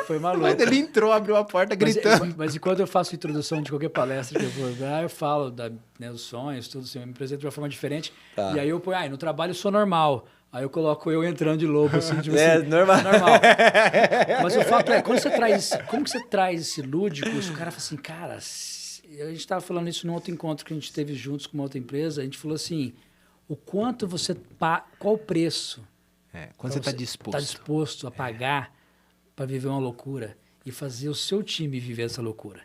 Foi maluco. Mas ele entrou, abriu a porta gritando. Mas e quando eu faço introdução de qualquer palestra que eu vou dar, eu falo dos sonhos, tudo assim, eu me apresento de uma forma diferente. E aí eu ponho, no trabalho eu sou normal. Aí eu coloco eu entrando de lobo, assim, tipo assim, normal. Mas o fato é, como que você traz esse lúdico, o cara fala assim, cara, a gente estava falando isso num outro encontro que a gente teve juntos com uma outra empresa, a gente falou assim, o quanto você, qual o preço? Quando você está disposto a pagar para viver uma loucura e fazer o seu time viver essa loucura.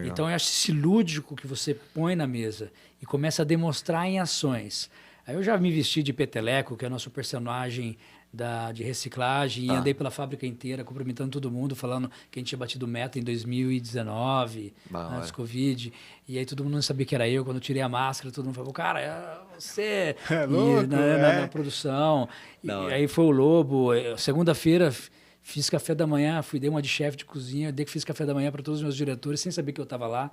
Então, eu acho esse lúdico que você põe na mesa e começa a demonstrar em ações. Aí eu já me vesti de Peteleco, que é o nosso personagem de reciclagem, e andei pela fábrica inteira cumprimentando todo mundo, falando que a gente tinha batido meta em 2019, antes do Covid. E aí todo mundo não sabia que era eu. Quando eu tirei a máscara, todo mundo falou, cara, você... na produção. E aí foi o Lobo. Segunda-feira... Fiz café da manhã, dei uma de chefe de cozinha, fiz café da manhã para todos os meus diretores, sem saber que eu estava lá.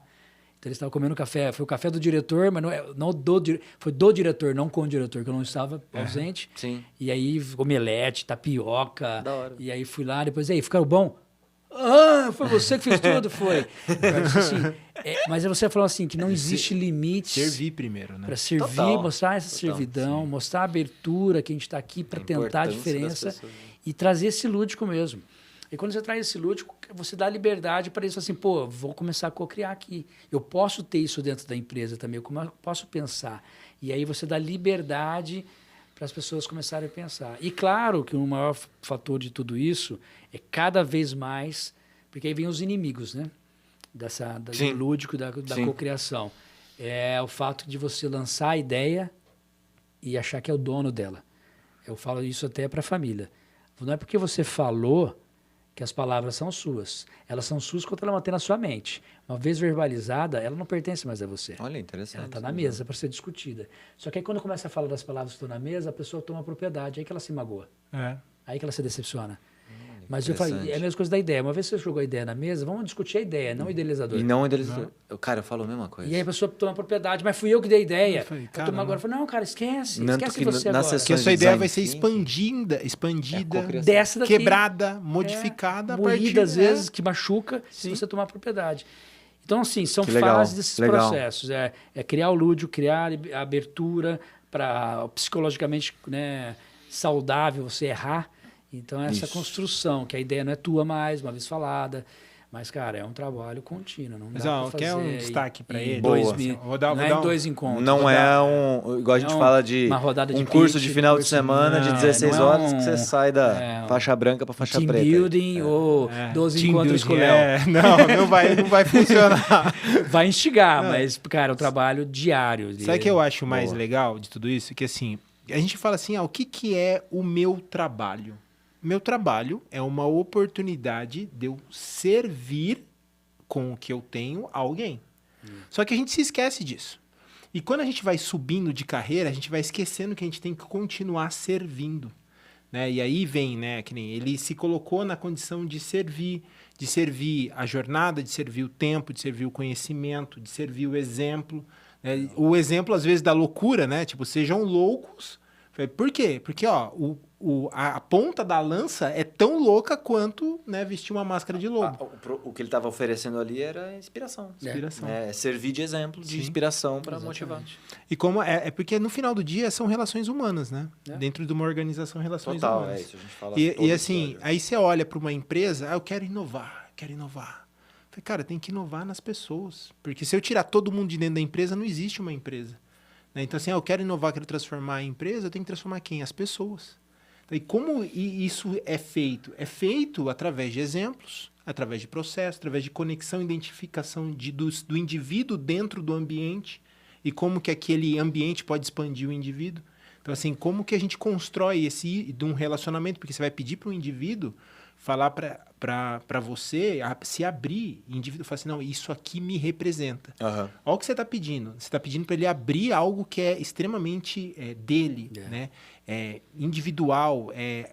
Então, eles estavam comendo café. Foi o café do diretor, mas foi do diretor, não com o diretor, que eu não estava ausente. Sim. E aí, omelete, tapioca. Da hora. E aí, fui lá, depois, ficaram bom? Foi você que fez tudo? Foi. Assim, mas você falou assim, que não existe limite. Servir primeiro, né? Para servir, mostrar essa servidão, mostrar a abertura, que a gente está aqui para tentar a diferença. E trazer esse lúdico mesmo. E quando você traz esse lúdico, você dá liberdade para isso, assim, vou começar a co-criar aqui. Eu posso ter isso dentro da empresa também, eu posso pensar. E aí você dá liberdade para as pessoas começarem a pensar. E claro que o maior fator de tudo isso é cada vez mais, porque aí vem os inimigos, né? Do lúdico, da co-criação. É o fato de você lançar a ideia e achar que é o dono dela. Eu falo isso até para a família. Não é porque você falou que as palavras são suas. Elas são suas quando ela mantém na sua mente. Uma vez verbalizada, ela não pertence mais a você. Olha, interessante. Ela está na mesa para ser discutida. Só que aí quando começa a falar das palavras que estão na mesa, a pessoa toma propriedade. Aí que ela se magoa. Aí que ela se decepciona. Mas eu falei, é a mesma coisa da ideia. Uma vez você jogou a ideia na mesa, vamos discutir a ideia, não o idealizador. E não o idealizador. Cara, eu falo a mesma coisa. E aí a pessoa toma propriedade, mas fui eu que dei a ideia. Eu falei, agora. Eu falei, não, cara, esquece você agora. Porque a sua ideia vai ser expandida, dessa daqui, quebrada, modificada. Moída, às vezes, que machuca, se você tomar propriedade. Então, assim, são fases desses processos. É criar o lúdico, criar a abertura para psicologicamente saudável você errar. Então, essa construção, que a ideia não é tua mais, uma vez falada, mas, cara, é um trabalho contínuo. Não dá pra fazer quer um destaque para ele? Não é em 2 encontros. Não igual a gente fala de um curso de final de semana de 16 horas que você sai da faixa branca para faixa preta. Team building ou 12 encontros com o Léo. Não vai funcionar. Vai instigar, mas, cara, é um trabalho diário. Sabe o que eu acho mais legal de tudo isso? Que, assim, a gente fala assim, o que é o meu trabalho? Meu trabalho é uma oportunidade de eu servir com o que eu tenho a alguém. Só que a gente se esquece disso. E quando a gente vai subindo de carreira, a gente vai esquecendo que a gente tem que continuar servindo. Né? E aí vem, que nem ele se colocou na condição de servir a jornada, de servir o tempo, de servir o conhecimento, de servir o exemplo. Né? O exemplo, às vezes, da loucura, né? Tipo, sejam loucos. Por quê? Porque, a ponta da lança é tão louca quanto, né, vestir uma máscara de lobo. O que ele estava oferecendo ali era inspiração. Inspiração. Servir de exemplo, de inspiração para motivar. E como é porque no final do dia são relações humanas, né? Dentro de uma organização, relações humanas. Isso a gente fala. E assim, aí você olha para uma empresa, eu quero inovar. Falei, cara, tem que inovar nas pessoas. Porque se eu tirar todo mundo de dentro da empresa, não existe uma empresa. Né? Então, assim, eu quero inovar, quero transformar a empresa, eu tenho que transformar quem? As pessoas. Então, e como isso é feito? É feito através de exemplos, através de processos, através de conexão e identificação do indivíduo dentro do ambiente e como que aquele ambiente pode expandir o indivíduo. Então, assim, como que a gente constrói de um relacionamento? Porque você vai pedir para o indivíduo falar para você, se abrir, o indivíduo fala assim, não, isso aqui me representa. Olha o que você está pedindo. Você está pedindo para ele abrir algo que é extremamente dele, né? Individual,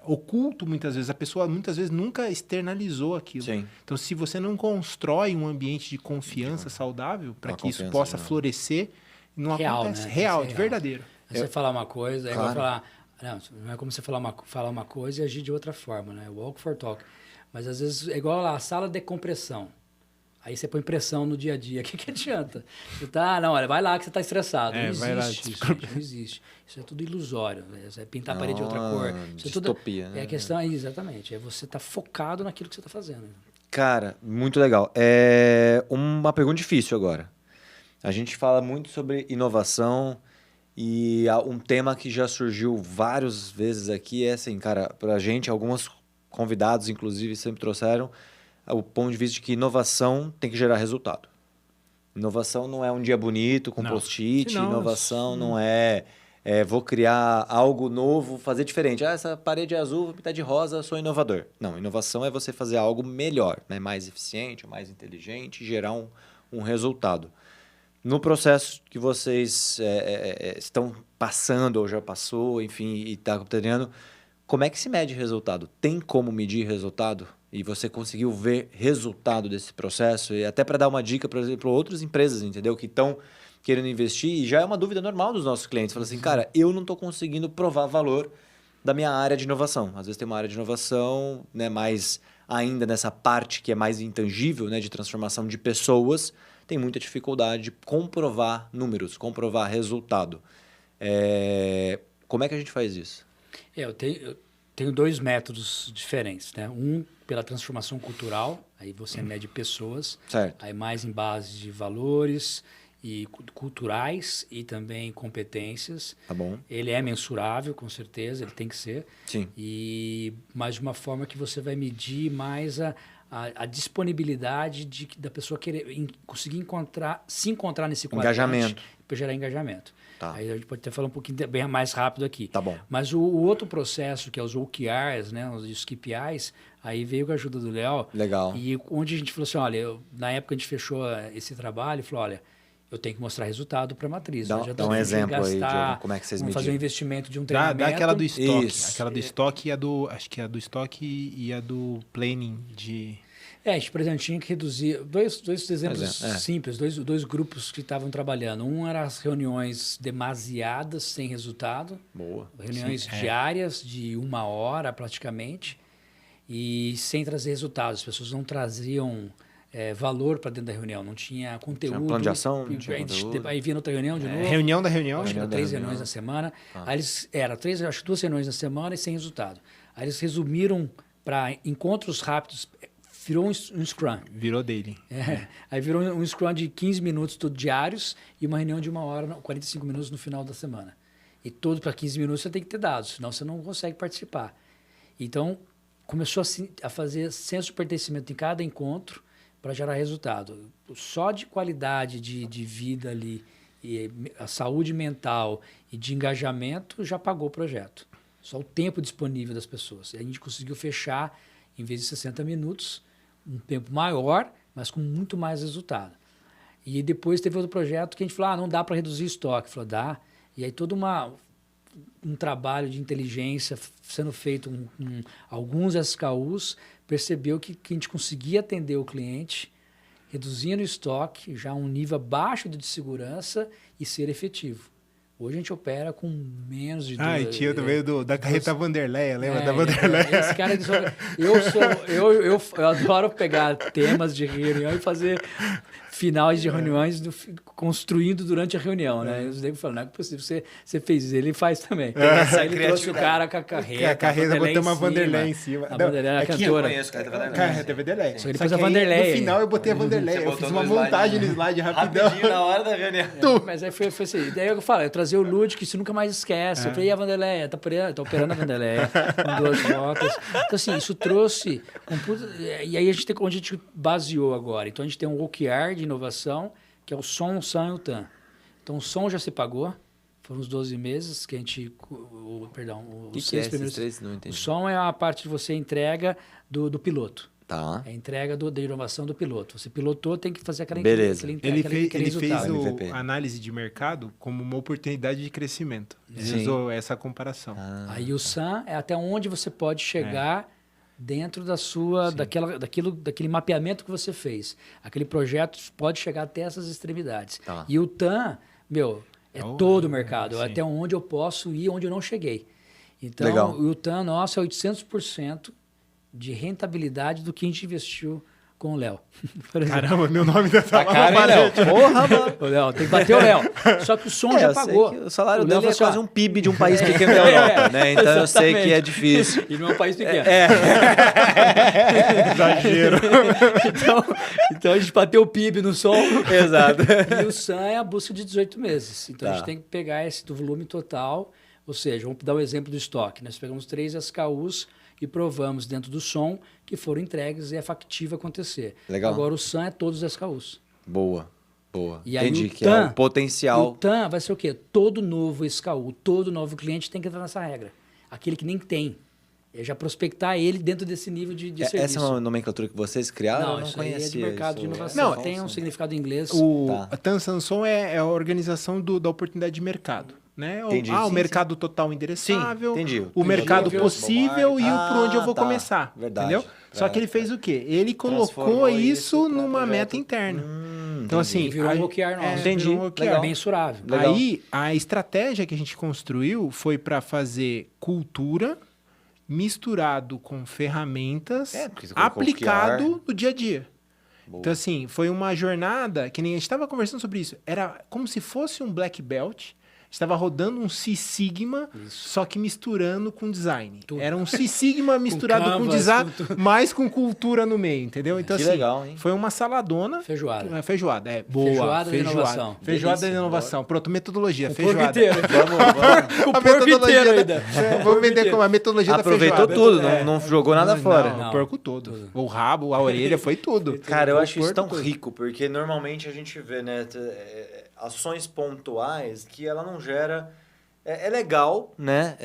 oculto muitas vezes. A pessoa muitas vezes nunca externalizou aquilo. Sim. Então, se você não constrói um ambiente de confiança saudável para que isso possa florescer, não acontece. Né? Real, de verdadeiro. Você falar uma coisa, é igual falar... Não é como você falar uma coisa e agir de outra forma, né? Walk for talk. Mas às vezes é igual a sala de compressão. Aí você põe pressão no dia a dia. O que adianta? Você não, olha, vai lá que você está estressado. Não existe isso, gente, não existe. Isso é tudo ilusório. Né? Você pintar a parede de outra cor. Isso distopia, né? É a questão, exatamente. É você estar focado naquilo que você está fazendo. Cara, muito legal. Uma pergunta difícil agora. A gente fala muito sobre inovação. E um tema que já surgiu várias vezes aqui é assim, cara, pra gente, alguns convidados, inclusive, sempre trouxeram o ponto de vista de que inovação tem que gerar resultado. Inovação não é um dia bonito com post-it, inovação não é vou criar algo novo, fazer diferente. Essa parede é azul, vou pintar de rosa, sou inovador. Não, inovação é você fazer algo melhor, né? Mais eficiente, mais inteligente, gerar um resultado. No processo que vocês estão passando ou já passou, enfim, e está treinando, como é que se mede resultado? Tem como medir resultado? E você conseguiu ver resultado desse processo? E até para dar uma dica, por exemplo, outras empresas, entendeu? Que estão querendo investir, e já é uma dúvida normal dos nossos clientes. Fala assim, cara, eu não estou conseguindo provar valor da minha área de inovação. Às vezes tem uma área de inovação, né, mais ainda nessa parte que é mais intangível, né, de transformação de pessoas, tem muita dificuldade de comprovar números, comprovar resultado. Como é que a gente faz isso? Eu tenho dois métodos diferentes, né? Um pela transformação cultural, aí você mede pessoas, certo. Aí mais em base de valores e culturais e também competências. Tá bom. Ele é mensurável, com certeza, ele tem que ser. Sim. Mas de uma forma que você vai medir mais a disponibilidade da pessoa querer conseguir se encontrar nesse quadrante. Engajamento. Para gerar engajamento. Tá. Aí a gente pode até falar um pouquinho bem mais rápido aqui. Tá bom. Mas o outro processo, que é os OKRs, né, os KPIs, aí veio com a ajuda do Léo. Legal. E onde a gente falou assim, olha, na época a gente fechou esse trabalho e falou, olha, eu tenho que mostrar resultado para a matriz. Dá um exemplo aí, Diogo, como é que vocês mediram? Fazer um investimento de um treinamento. Dá aquela do estoque. Isso. Aquela do estoque e acho que a do estoque e a do planning de... A gente, por exemplo, tinha que reduzir... Dois exemplos simples, dois grupos que estavam trabalhando. Um era as reuniões demasiadas, sem resultado. Boa. Reuniões diárias, de 1 hora praticamente, e sem trazer resultados. As pessoas não traziam valor para dentro da reunião, não tinha conteúdo. Tinha plano de ação, não tinha conteúdo. Aí vinha outra reunião de novo. Reunião da reunião. Acho que eram 3 reuniões na semana. Aí eles, acho que 2 reuniões na semana e sem resultado. Aí eles resumiram para encontros rápidos. Virou um Scrum. Virou daily. Aí virou um Scrum de 15 minutos diários e uma reunião de 1 hora, 45 minutos no final da semana. E todo para 15 minutos você tem que ter dados, senão você não consegue participar. Então, começou a fazer senso de pertencimento em cada encontro para gerar resultado. Só de qualidade de vida ali, e a saúde mental e de engajamento já pagou o projeto. Só o tempo disponível das pessoas. E a gente conseguiu fechar, em vez de 60 minutos, um tempo maior, mas com muito mais resultado. E depois teve outro projeto que a gente falou, não dá para reduzir estoque. Falou, dá. E aí todo um trabalho de inteligência sendo feito com alguns SKUs, percebeu que a gente conseguia atender o cliente, reduzindo o estoque, já um nível baixo de segurança e ser efetivo. Hoje a gente opera com menos de... E tinha também da carreta Vanderleia, lembra da Vanderleia? Esse cara que eu adoro pegar temas de reunião e fazer finais de reuniões construindo durante a reunião, né? E os negros falam, não é possível, você fez isso, ele faz também. Aí ele trouxe o cara com a carreta. A carreta botou uma Vanderleia em cima. A Vanderleia era a cantora. Eu conheço a Carreta Vanderleia. Só que depois a Vanderleia. No final eu botei a Vanderleia. Eu fiz uma montagem no slide rapidão. Rapidinho na hora da reunião. Mas aí foi assim. Daí eu falo, eu trazia o Lud, que você nunca mais esquece. Eu falei, e a Vanderleia? Tá operando a Vanderleia com 2 motos. Então, assim, isso trouxe... E aí onde a gente baseou agora. Então, a gente tem um OKR de inovação, que é o som, o SAM e o TAM. Então, o som já se pagou. Foram uns 12 meses que a gente... os 6 primeiros... Não entendi. O som é a parte que você entrega do piloto. Tá. É a entrega da inovação do piloto. Você pilotou, tem que fazer aquela Beleza. Ele fez MVP. a análise de mercado como uma oportunidade de crescimento. Ele usou essa comparação. Aí o SAM é até onde você pode chegar dentro da daquele mapeamento que você fez. Aquele projeto pode chegar até essas extremidades. Tá. E o TAM, é todo o mercado. É até onde eu posso ir, onde eu não cheguei. Então, Legal. o TAM nosso é 800% de rentabilidade do que a gente investiu com o Léo. Caramba, meu nome dessa Cara, Léo. Porra, mano. O Léo, tem que bater o Léo. Só que o som já pagou. O salário dele dele é quase um PIB de um país pequeno da Europa, né? Então eu sei que é difícil. E não é um país pequeno. Exagero. Então a gente bateu o PIB no som. Exato. E o SAM é a busca de 18 meses. Então a gente tem que pegar esse do volume total. Ou seja, vamos dar o exemplo do estoque. Nós pegamos 3 SKUs e provamos dentro do som que foram entregues e é factível acontecer. Legal. Agora o SAM é todos os SKUs. Boa. E aí Entendi o que TAM, é o potencial. O TAM vai ser o quê? Todo novo SKU, todo novo cliente tem que entrar nessa regra. Aquele que nem tem. É já prospectar ele dentro desse nível de serviço. Essa é uma nomenclatura que vocês criaram? Não, eu não isso conhecia. aí é de mercado de inovação. Não, tem um significado em inglês. A TAM Samson é a organização da oportunidade de mercado. Né? Entendi. O Sim, mercado total endereçável, entendi. o mercado possível e por onde eu vou tá. começar. Verdade. Entendeu? Só que ele fez o quê? Ele colocou isso numa projeto. meta interna. Então, assim... Virou um OKR nosso. Entendi. Virou um OKR. Legal. Mensurável. Legal. Aí, a estratégia que a gente construiu foi para fazer cultura misturado com ferramentas porque você colocou aplicado no dia a dia. Boa. Então, assim, foi uma jornada que nem a gente estava conversando sobre isso. Era como se fosse um black belt. Estava rodando um Six Sigma, só que misturando com design. Tudo. Era um Six Sigma misturado com canvas, design, mas com cultura no meio, entendeu? Então, Que assim, legal, hein? foi uma saladona. Feijoada. Feijoada, é. Boa. Feijoada da inovação. Feijoada da Delícia, inovação. Pronto, metodologia. O feijoada. porco inteiro. Vamos. O A porco metodologia inteiro da- ainda. Vamos vender como a metodologia Aproveitou da feijoada. tudo, não jogou nada fora. Não, o porco todo. O rabo, a orelha, foi tudo. Cara, eu acho isso porco tão todo. rico, porque normalmente a gente vê, né, ações pontuais que ela não gera... É legal, né?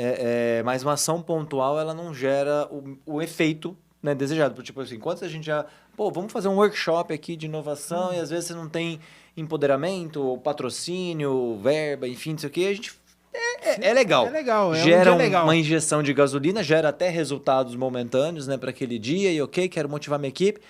Mas uma ação pontual, ela não gera o efeito, né, desejado. Tipo assim, quanto a gente já... Pô, vamos fazer um workshop aqui de inovação e às vezes você não tem empoderamento, patrocínio, verba, enfim, não sei o quê. A gente... É legal. É legal, é um Gera dia legal. uma injeção de gasolina, gera até resultados momentâneos, né, para aquele dia. E ok, quero motivar minha equipe.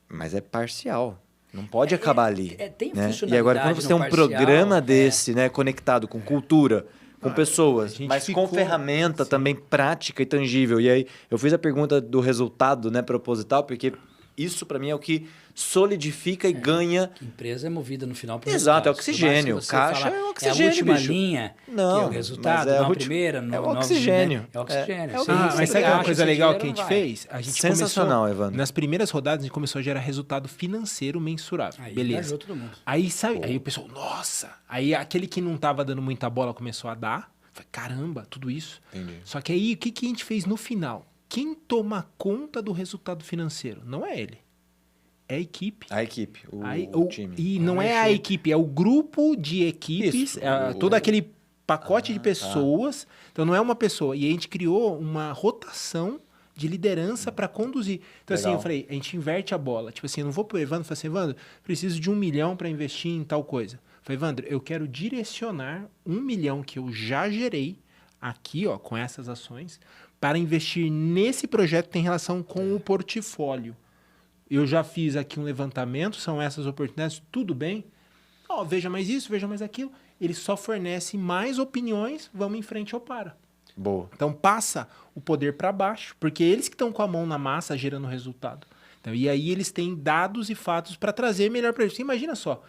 Mas é parcial. Não pode acabar ali. Tem né? funcionalidade E agora, quando você tem um no parcial, programa desse, né, conectado com cultura, com pessoas, a gente mas ficou- com ferramenta também prática e tangível. E aí, eu fiz a pergunta do resultado, né, proposital, porque isso, para mim, é o que solidifica e ganha. Que empresa é movida no final por Exato, é resultados. oxigênio. Por mais que você Caixa fala, é oxigênio, É a última bicho. linha, Não, que é o resultado, mas é não a a primeira. é não, oxigênio. Né? É oxigênio. É Você- Ah, você mas sabe uma acha coisa esse legal dinheiro, que a gente não vai. fez? A gente Sensacional, começou, Evandro. nas primeiras rodadas, a gente começou a gerar resultado financeiro mensurável. Aí Beleza. engajou todo mundo. Aí, sabe, aí o pessoal, nossa! Aí aquele que não tava dando muita bola começou a dar. Falei, caramba, tudo isso. Entendi. Só que aí, o que a gente fez no final? Quem toma conta do resultado financeiro? Não é ele. É a equipe. A equipe, Aí, o time. E não é a equipe, é o grupo de equipes, Isso, todo aquele pacote de pessoas. Então não é uma pessoa. E a gente criou uma rotação de liderança para conduzir. Então, assim, Legal. eu falei, a gente inverte a bola. Tipo assim, eu não vou pro Evandro e falar assim, Evandro, preciso de 1 milhão para investir em tal coisa. Eu falei, Evandro, eu quero direcionar 1 milhão que eu já gerei aqui, ó, com essas ações, para investir nesse projeto que tem relação com o portfólio. Eu já fiz aqui um levantamento, são essas oportunidades, tudo bem? Ó, veja mais isso, veja mais aquilo. ele só fornece mais opiniões, vamos em frente ou para. Boa. Então passa o poder para baixo, porque eles que estão com a mão na massa gerando resultado. Então, e aí eles têm dados e fatos para trazer melhor para eles. Você imagina só,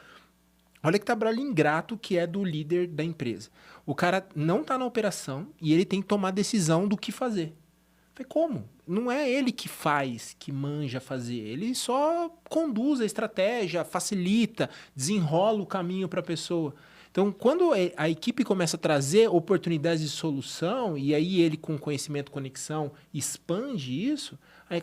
olha que trabalho ingrato que é do líder da empresa. O cara não está na operação e ele tem que tomar decisão do que fazer. Falei, como? Não é ele que faz, que manja fazer. Ele só conduz a estratégia, facilita, desenrola o caminho para a pessoa. Então, quando a equipe começa a trazer oportunidades de solução, e aí ele, com conhecimento, conexão, expande isso,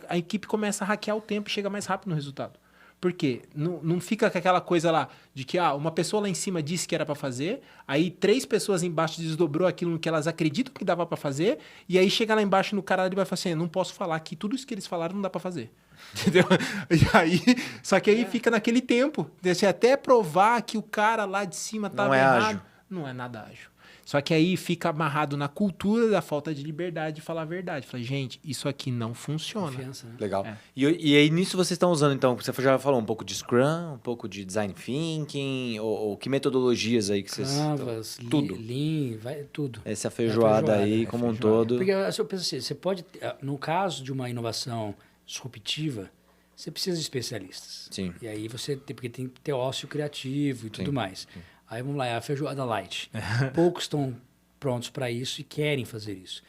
a equipe começa a hackear o tempo e chega mais rápido no resultado. Por quê? Não fica com aquela coisa lá de que uma pessoa lá em cima disse que era para fazer, aí 3 pessoas embaixo desdobrou aquilo no que elas acreditam que dava para fazer, e aí chega lá embaixo no cara e vai falar assim, não posso falar que tudo isso que eles falaram não dá para fazer. Entendeu? E aí, só que aí fica naquele tempo, assim, até provar que o cara lá de cima estava errado. Ágil. Não é nada ágil. Só que aí fica amarrado na cultura da falta de liberdade de falar a verdade. Fala, gente, isso aqui não funciona. Confiança, né? Legal. E aí nisso vocês estão usando, então, você já falou um pouco de Scrum, um pouco de Design Thinking, ou que metodologias aí que vocês... Canvas, tudo. Lean, tudo. Essa feijoada aí, como um todo. Porque eu penso assim, você pode, no caso de uma inovação disruptiva, você precisa de especialistas. Sim. E aí porque tem que ter ócio criativo e tudo mais. Sim. Aí vamos lá, é a feijoada light. Poucos estão prontos para isso e querem fazer isso.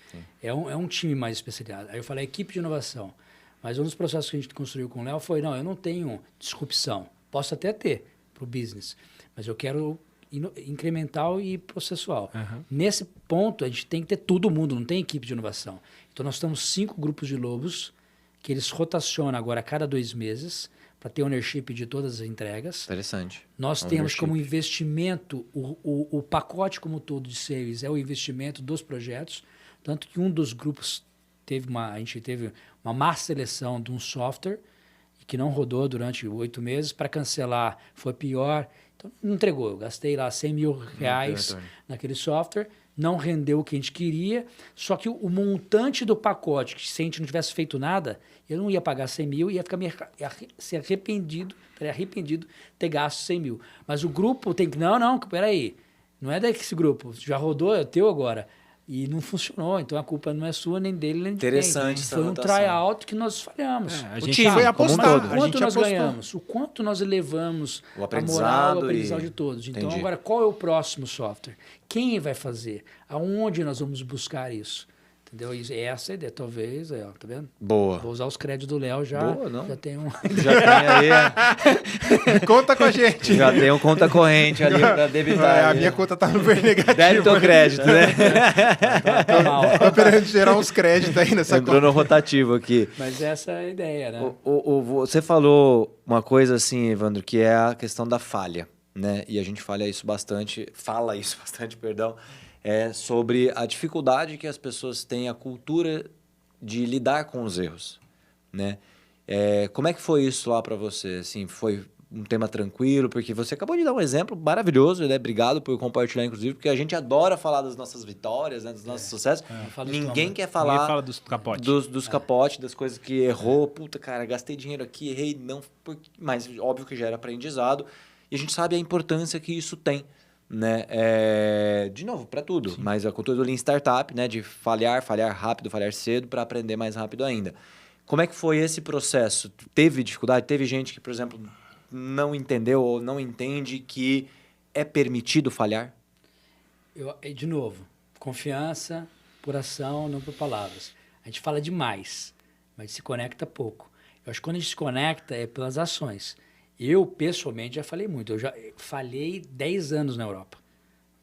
É um time mais especializado. Aí eu falei, equipe de inovação. Mas um dos processos que a gente construiu com o Léo foi, não, eu não tenho disrupção. Posso até ter para o business, mas eu quero incremental e processual. Nesse ponto, a gente tem que ter todo mundo, não tem equipe de inovação. Então, nós temos 5 grupos de lobos que eles rotacionam agora a cada 2 meses para ter ownership de todas as entregas. Interessante. Nós temos como investimento, o pacote como todo de sales é o investimento dos projetos, tanto que um dos grupos a gente teve uma má seleção de um software que não rodou durante 8 meses, para cancelar foi pior, então não entregou, eu gastei lá R$100 mil naquele software, não rendeu o que a gente queria, só que o montante do pacote, que se a gente não tivesse feito nada, eu não ia pagar 100 mil, ia ficar ser arrependido ter gasto 100 mil. Mas o grupo tem que, não, peraí, não é desse grupo, já rodou, é teu agora. E não funcionou, então a culpa não é sua, nem dele, nem de quem. Interessante essa Foi um anotação. tryout que nós falhamos. A gente foi apostar. Mas o quanto nós ganhamos, o quanto nós elevamos a moral, o aprendizado de todos. Então, agora, qual é o próximo software? Quem vai fazer? Aonde nós vamos buscar isso? Entendeu? E essa é a ideia, talvez, tá vendo? Boa. Vou usar os créditos do Léo já. Boa, não? Já tem um. Já tem aí. Conta com a gente. Já tem um conta corrente ali para debitar. A minha conta tá no ver negativo. Débito ou crédito, né? Tá mal. Tô esperando gerar uns créditos aí nessa Entrou no rotativo aqui. Mas essa é a ideia, né? Você falou uma coisa assim, Evandro, que é a questão da falha, né? E a gente fala isso bastante, perdão, sobre a dificuldade que as pessoas têm, a cultura de lidar com os erros, né? Como é que foi isso lá para você? Assim, foi um tema tranquilo? Porque você acabou de dar um exemplo maravilhoso, né? Obrigado por compartilhar, inclusive, porque a gente adora falar das nossas vitórias, né? Dos nossos sucessos. Ninguém quer falar... Ninguém fala dos capotes. Dos capotes, das coisas que errou. Puta, cara, gastei dinheiro aqui, errei, não... Mas óbvio que já era aprendizado. E a gente sabe a importância que isso tem, né? De novo, para tudo. Sim. Mas a cultura do Lean Startup, né? De falhar rápido, falhar cedo para aprender mais rápido ainda. Como é que foi esse processo? Teve dificuldade? Teve gente que, por exemplo, não entendeu ou não entende que é permitido falhar? De novo, confiança por ação, não por palavras. A gente fala demais, mas se conecta pouco. Eu acho que quando a gente se conecta é pelas ações. Eu, pessoalmente, já falei muito. Eu já falhei 10 anos na Europa.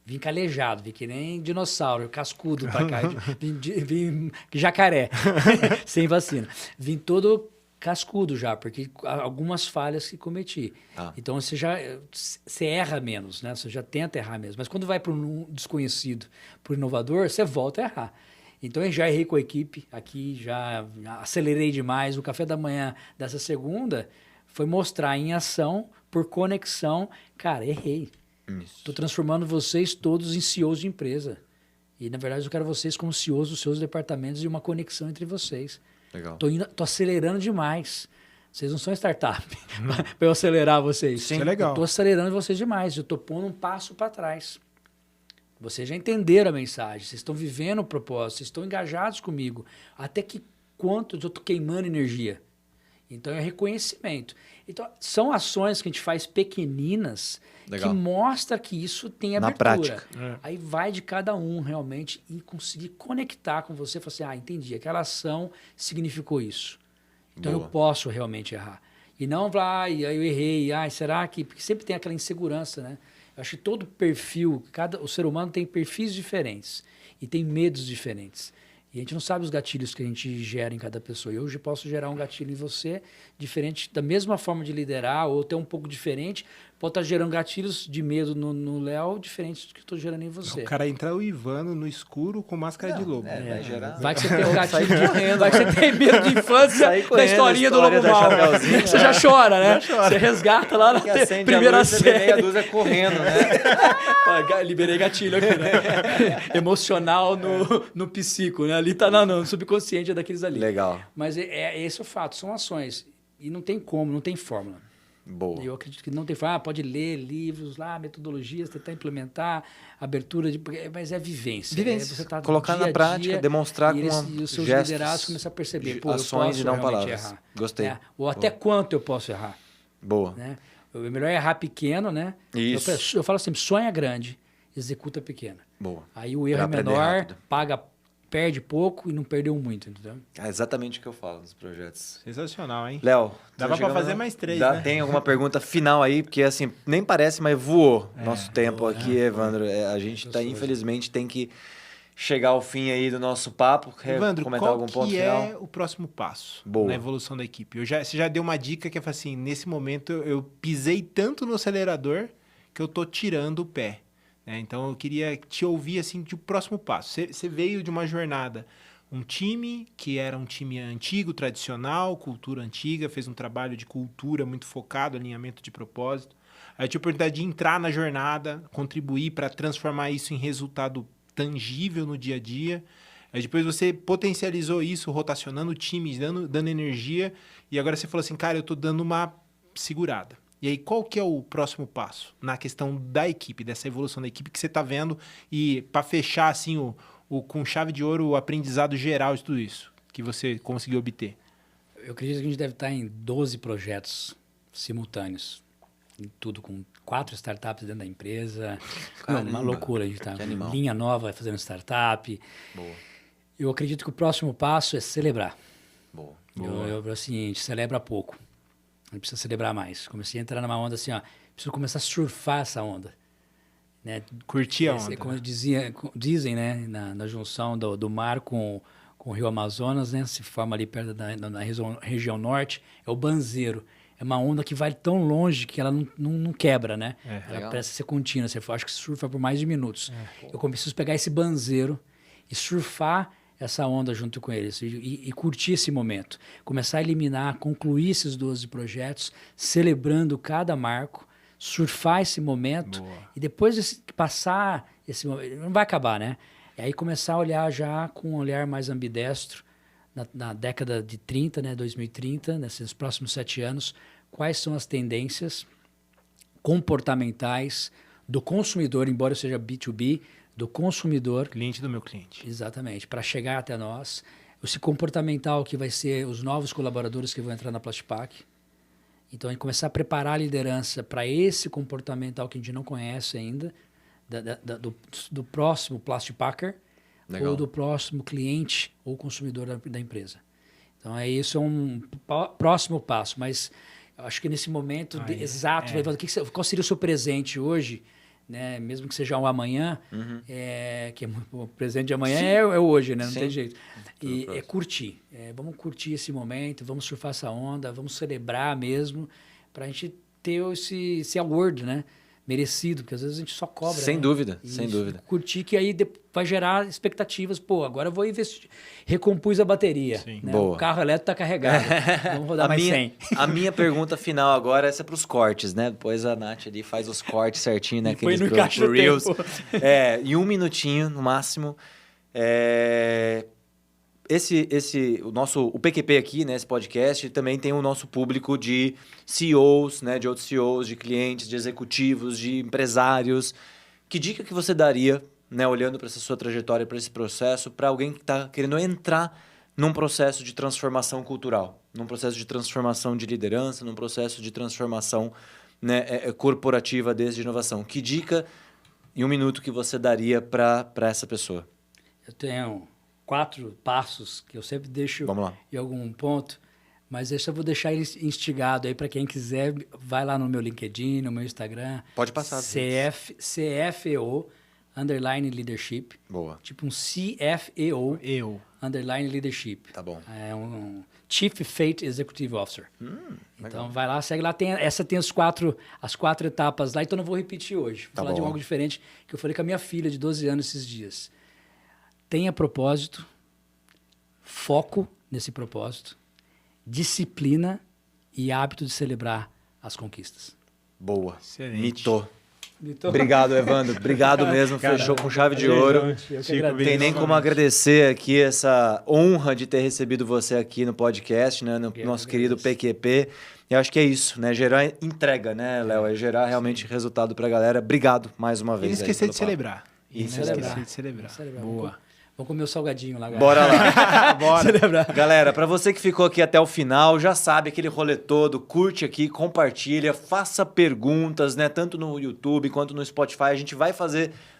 Vim calejado, vim que nem dinossauro, cascudo pra cá. Vim jacaré, sem vacina. Vim todo cascudo já, porque algumas falhas que cometi. Então, você erra menos, né? Você já tenta errar mesmo. Mas quando vai para um desconhecido, para o inovador, você volta a errar. Então, eu já errei com a equipe aqui, já acelerei demais. O café da manhã dessa segunda foi mostrar em ação, por conexão, cara, errei. Estou transformando vocês todos em CEOs de empresa. E, na verdade, eu quero vocês como CEOs dos seus departamentos e uma conexão entre vocês. Legal. Tô acelerando demais. Vocês não são startup para eu acelerar vocês. Sim, é legal. Eu tô acelerando vocês demais. Eu tô pondo um passo para trás. Vocês já entenderam a mensagem, vocês estão vivendo o propósito, vocês estão engajados comigo. Até que quanto eu estou queimando energia? Então, é reconhecimento. Então, são ações que a gente faz pequeninas que mostra que isso tem abertura. Na prática. Aí vai de cada um realmente e conseguir conectar com você e falar assim, entendi, aquela ação significou isso. Então, eu posso realmente errar. E não falar, aí eu errei, será que... Porque sempre tem aquela insegurança, né? Eu acho que todo perfil, o ser humano tem perfis diferentes e tem medos diferentes. E a gente não sabe os gatilhos que a gente gera em cada pessoa. Eu hoje posso gerar um gatilho em você diferente, da mesma forma de liderar, ou até um pouco diferente. Pode estar gerando gatilhos de medo no Léo, diferentes do que eu estou gerando em você. O cara entra o Ivano no escuro com máscara de lobo. Vai gerar... Vai que você tem um gatilho correndo. Vai que você tem medo de infância da historinha do Lobo Mal. Você já chora, né? Já chora. Você resgata lá na primeira série. Meia dúzia correndo, né? Liberei gatilho aqui, né? Emocional no psico, né? Ali tá no subconsciente é daqueles ali. Legal. Mas esse é o fato, são ações. E não tem como, não tem fórmula. Boa. Eu acredito que não tem fórmula. Pode ler livros lá, metodologias, tentar implementar, abertura de... Mas é vivência. Vivência. Você tá colocar na prática, demonstrar com os seus liderados começar a perceber. Ações e não palavras. Errar. Gostei. Ou até quanto eu posso errar. Boa. Né? O melhor é errar pequeno, né? Isso. Eu falo sempre, sonha grande, executa pequeno. Boa. Aí o erro é menor, perde pouco e não perdeu muito, entendeu? É exatamente o que eu falo nos projetos. Sensacional, hein? Léo, dava para fazer mais 3, né? Tem alguma pergunta final aí? Porque assim, nem parece, mas voou nosso tempo aqui, Evandro. A gente infelizmente, tem que chegar ao fim aí do nosso papo. Evandro, comentar algum ponto final? Qual que é o próximo passo Boa. na evolução da equipe? Você já deu uma dica que é assim, nesse momento eu pisei tanto no acelerador que eu tô tirando o pé. Então, eu queria te ouvir assim, de próximo passo. Você veio de uma jornada, um time que era um time antigo, tradicional, cultura antiga, fez um trabalho de cultura muito focado, alinhamento de propósito. Aí eu tive a oportunidade de entrar na jornada, contribuir para transformar isso em resultado tangível no dia a dia. Aí depois você potencializou isso, rotacionando times, dando energia. E agora você falou assim, cara, eu estou dando uma segurada. E aí, qual que é o próximo passo na questão da equipe, dessa evolução da equipe que você está vendo? E para fechar assim, com chave de ouro, o aprendizado geral de tudo isso que você conseguiu obter. Eu acredito que a gente deve estar em 12 projetos simultâneos. Em tudo, com 4 startups dentro da empresa. Uma loucura, a gente está com linha nova fazendo startup. Boa. Eu acredito que o próximo passo é celebrar. Boa. Assim, a gente celebra pouco. A gente precisa celebrar mais. Comecei a entrar numa onda assim, preciso começar a surfar essa onda. Né? Curtir a onda. Como dizem, né? Na junção do mar com o rio Amazonas, né? Se forma ali perto na região norte, é o banzeiro. É uma onda que vai tão longe que ela não quebra, né? Ela parece ser contínua. Você acho que surfa por mais de minutos. Eu preciso pegar esse banzeiro e surfar essa onda junto com eles e curtir esse momento. Começar a eliminar, concluir esses 12 projetos, celebrando cada marco, surfar esse momento e depois passar esse momento, não vai acabar, né? E aí começar a olhar já com um olhar mais ambidestro na década de 30, né, 2030, nesses próximos 7 anos, quais são as tendências comportamentais do consumidor, embora eu seja B2B, do consumidor. Cliente do meu cliente. Exatamente. Para chegar até nós. Esse comportamental que vai ser os novos colaboradores que vão entrar na Plastipac. Então, a gente começar a preparar a liderança para esse comportamental que a gente não conhece ainda, do próximo Plastipacker ou do próximo cliente ou consumidor da empresa. Então, isso é um próximo passo. Mas eu acho que nesse momento exato, qual seria o seu presente hoje? Né? Mesmo que seja um amanhã, que o presente de amanhã é hoje, né? Não tem jeito. E é curtir. Vamos curtir esse momento, vamos surfar essa onda, vamos celebrar mesmo, para a gente ter esse award, né? Merecido, porque às vezes a gente só cobra. Sem dúvida, sem isso, dúvida. Curtir, que aí vai gerar expectativas. Pô, agora eu vou investir. Recompus a bateria. Né? Boa. O carro elétrico está carregado. Vamos rodar mais 100. A minha pergunta final agora é para os cortes, né? Depois a Nath ali faz os cortes certinho, né? Aqueles pro Reels. Em 1 minutinho, no máximo. O PQP aqui, né, esse podcast, também tem o nosso público de CEOs, né, de outros CEOs, de clientes, de executivos, de empresários. Que dica que você daria, né, olhando para essa sua trajetória, para esse processo, para alguém que está querendo entrar num processo de transformação cultural, num processo de transformação de liderança, num processo de transformação, né, corporativa desde inovação? Que dica em 1 minuto que você daria para essa pessoa? Eu tenho 4 passos que eu sempre deixo em algum ponto, mas esse eu vou deixar ele instigado aí para quem quiser. Vai lá no meu LinkedIn, no meu Instagram. Pode passar. CFEO _leadership. Boa. Tipo um CFEO _ leadership. Tá bom. É um Chief Fate Executive Officer. Então vai lá, segue lá. Essa tem as 4 etapas lá, então não vou repetir hoje. Vou falar de algo diferente que eu falei com a minha filha de 12 anos esses dias. Tenha propósito, foco nesse propósito, disciplina e hábito de celebrar as conquistas. Boa. Excelente. Mitou. Obrigado, Evandro. Obrigado mesmo. Fechou com chave de ouro. Tem nem como agradecer aqui essa honra de ter recebido você aqui no podcast, né? No nosso querido PQP. E acho que é isso, né? Gerar entrega, né, Léo? É gerar realmente resultado pra galera. Obrigado mais uma vez. E não esquecer de celebrar. Boa. Vamos comer o salgadinho lá agora. Bora lá. Bora. Galera, para você que ficou aqui até o final, já sabe aquele rolê todo, curte aqui, compartilha, faça perguntas, né? Tanto no YouTube quanto no Spotify. A gente vai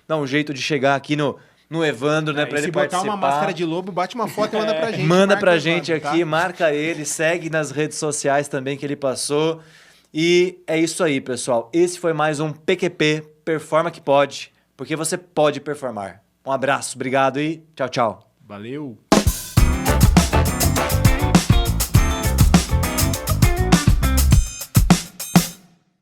dar um jeito de chegar aqui no Evandro, né? Pra ele participar. Se botar uma máscara de lobo, bate uma foto e manda pra gente. Manda pra gente aqui, tá? Marca ele, segue nas redes sociais também que ele passou. E é isso aí, pessoal. Esse foi mais um PQP, Performa que Pode, porque você pode performar. Um abraço, obrigado e tchau, tchau. Valeu!